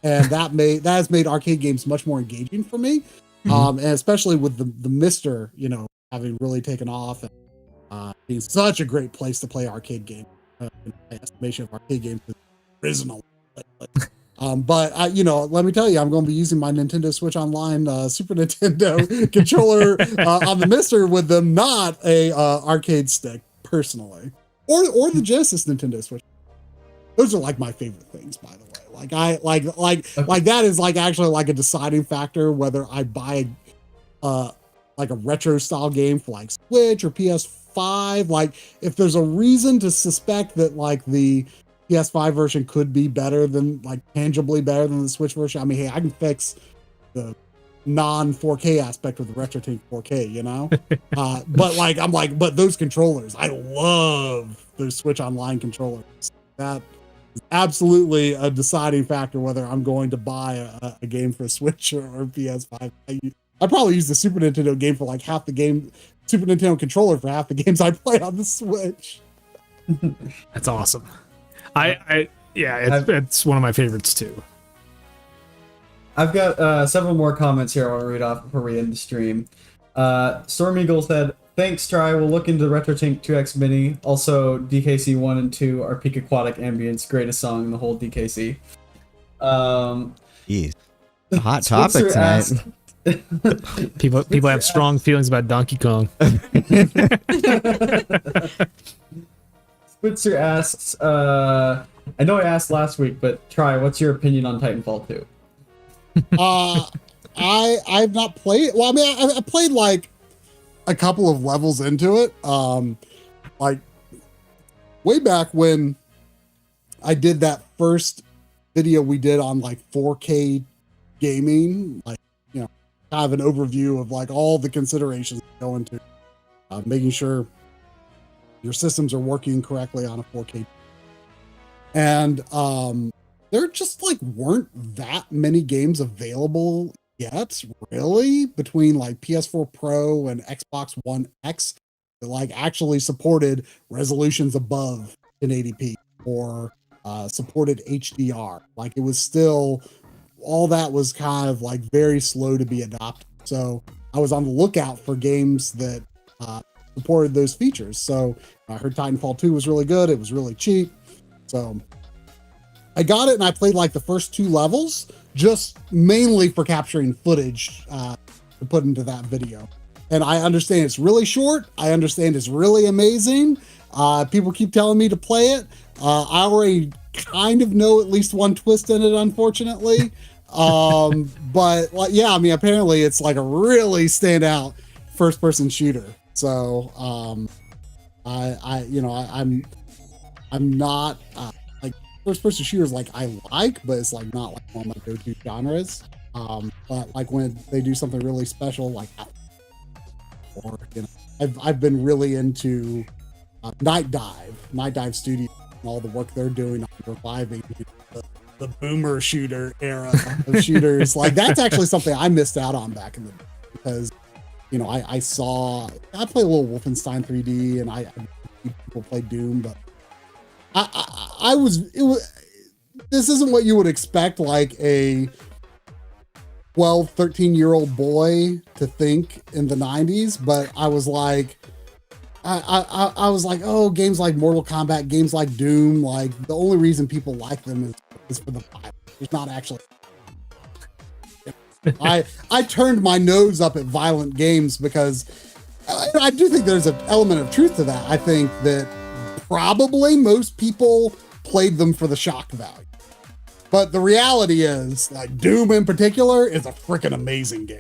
And that has made arcade games much more engaging for me. And especially with the Mister, you know, having really taken off and being such a great place to play arcade games. In my estimation of arcade games is original. But I, you know, let me tell you, I'm going to be using my Nintendo Switch Online Super Nintendo controller on the Mister with them, not a arcade stick, personally, or the Genesis Nintendo Switch. Those are like my favorite things, by the way. Like I like that is like actually like a deciding factor whether I buy like a retro style game for like Switch or PS5. Like if there's a reason to suspect that like the PS5 version could be better than, like, tangibly better than the Switch version, I mean, hey, I can fix the non 4K aspect with the RetroTink 4K, you know? But like, I'm like, but those controllers, I love those Switch Online controllers. That is absolutely a deciding factor whether I'm going to buy a game for Switch or PS5. I probably use the Super Nintendo game for like half the game, Super Nintendo controller for half the games I play on the Switch. That's awesome. It's one of my favorites too. I've got several more comments here I want to read off before we end the stream. Storm Eagle said, "Thanks, Try. We'll look into the RetroTink 2X Mini. Also, DKC 1 and 2 are peak aquatic ambience. Greatest song in the whole DKC." Jeez. A hot topic tonight. People have strong feelings about Donkey Kong. Spitzer asks, I know I asked last week, but Try, what's your opinion on Titanfall 2? I've not played. Well, I mean, I played like a couple of levels into it. Like way back when I did that first video we did on like 4K gaming, like, you know, kind of an overview of like all the considerations that go into making sure your systems are working correctly on a 4K. And there just like weren't that many games available yet, really, between like PS4 Pro and Xbox One X that like actually supported resolutions above 1080p or supported HDR. Like it was still, all that was kind of like very slow to be adopted. So I was on the lookout for games that supported those features. So I heard Titanfall 2 was really good. It was really cheap. So I got it and I played like the first 2 levels just mainly for capturing footage to put into that video. And I understand it's really short. I understand it's really amazing. People keep telling me to play it. I already kind of know at least one twist in it, unfortunately. But like, yeah, I mean, apparently it's like a really standout first person shooter. So, I'm not, like first person shooters, like I like, but it's like not like one of my go-to genres. But like when they do something really special, like, or, you know, I've been really into Night Dive Studio and all the work they're doing on reviving the boomer shooter era of shooters. Like that's actually something I missed out on back in the day because, you know, I play a little Wolfenstein 3D and I people play Doom, but this isn't what you would expect like a 12, 13-year-old boy to think in the 90s, but I was like, I was like, oh, games like Mortal Kombat, games like Doom, like the only reason people like them is for the violence. There's not actually. I turned my nose up at violent games because I do think there's an element of truth to that. I think that probably most people played them for the shock value. But the reality is, like, Doom in particular is a freaking amazing game.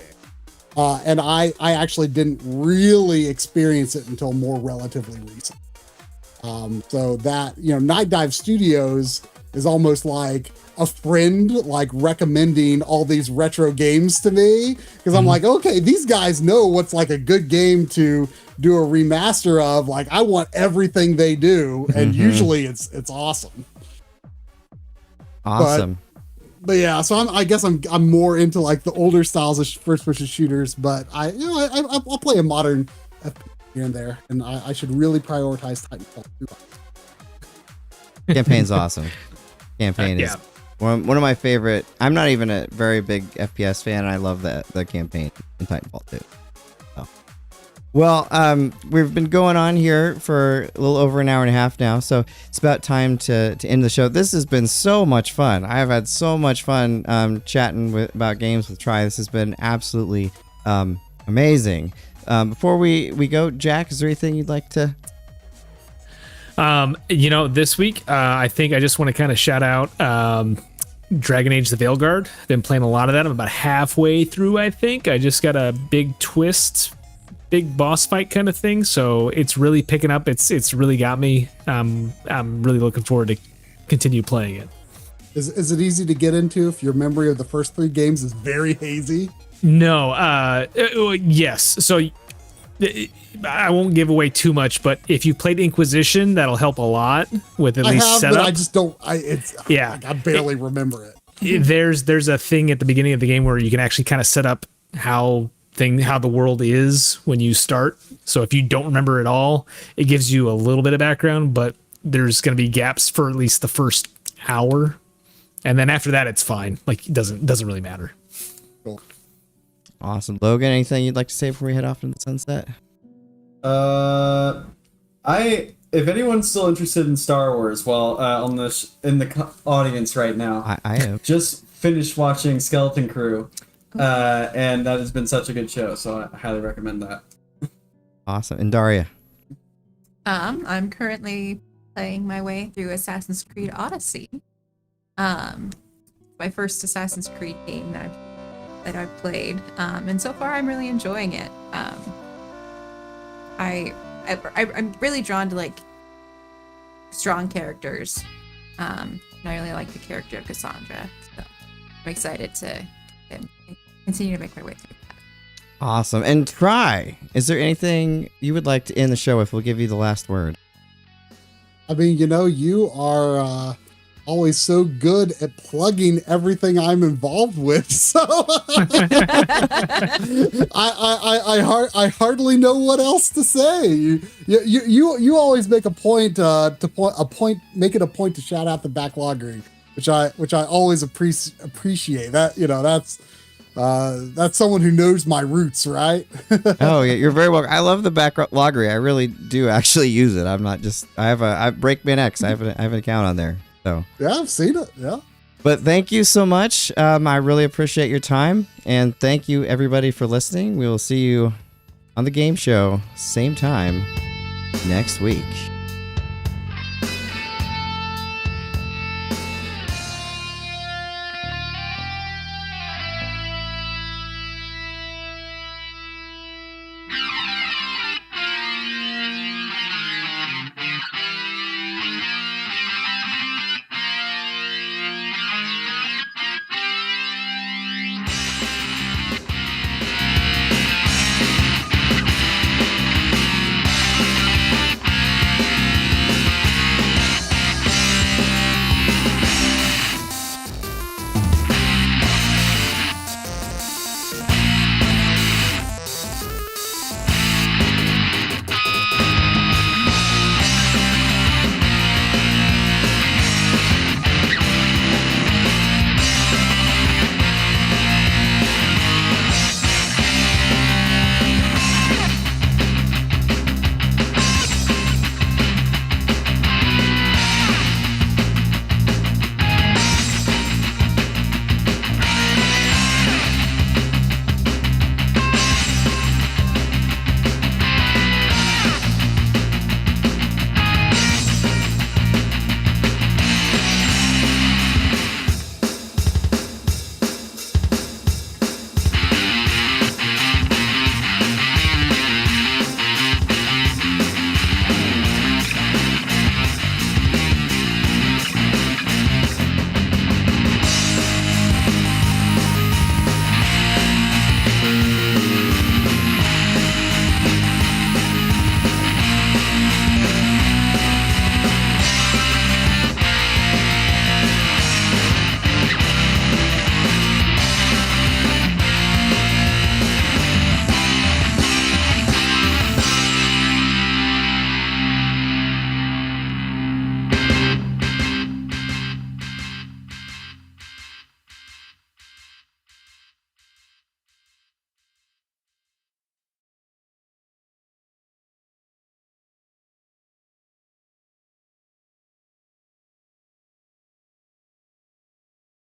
And I actually didn't really experience it until more relatively recent. So that, you know, Night Dive Studios is almost like a friend, like recommending all these retro games to me. Because I'm like, okay, these guys know what's like a good game to do a remaster of. Like, I want everything they do. And usually it's awesome. Awesome. But yeah, so I guess I'm more into like the older styles of first-person shooters. But I'll play a modern FPS here and there, and I should really prioritize Titanfall 2. Campaign's awesome. Campaign is one of my favorite. I'm not even a very big FPS fan, and I love the campaign. in Titanfall 2. So. Well, we've been going on here for a little over an hour and a half now, so it's about time to end the show. This has been so much fun. I've had so much fun chatting about games with Try. This has been absolutely amazing. Before we go, Jack, is there anything you'd like to? This week, I think I just want to kind of shout out Dragon Age the Veilguard. Been playing a lot of that. I'm about halfway through, I think. I just got a big twist, big boss fight kind of thing, so it's really picking up. It's really got me. I'm really looking forward to continue playing it. Is it easy to get into if your memory of the first 3 games is very hazy? No, yes. So I won't give away too much, but if you played Inquisition, that'll help a lot with at least setup. But I just don't. I barely remember it. There's a thing at the beginning of the game where you can actually kind of set up how the world is when you start. So if you don't remember it all, it gives you a little bit of background, but there's going to be gaps for at least the first hour, and then after that, it's fine. Like it doesn't really matter. Cool. Awesome. Logan, anything you'd like to say before we head off into the sunset? If anyone's still interested in Star Wars, well, in the audience right now, I am. Just finished watching Skeleton Crew, and that has been such a good show, so I highly recommend that. Awesome. And Darria? I'm currently playing my way through Assassin's Creed Odyssey. My first Assassin's Creed game that I've played, and so far I'm really enjoying it. I'm really drawn to like strong characters. And I really like the character of Cassandra, so I'm excited to continue to make my way through that. Awesome. And Try, is there anything you would like to end the show with? We'll give you the last word. I mean, you are always so good at plugging everything I'm involved with, so I hardly know what else to say. You always make a point make it a point to shout out the backloggery, which I always appreciate. That that's someone who knows my roots, right? Oh yeah, you're very welcome. I love the backloggery. I really do actually use it. I'm not just. I have BreakmanX. I have an account on there. So yeah, I've seen it. Yeah. But thank you so much. I really appreciate your time, and thank you everybody for listening. We will see you on the game show, same time next week.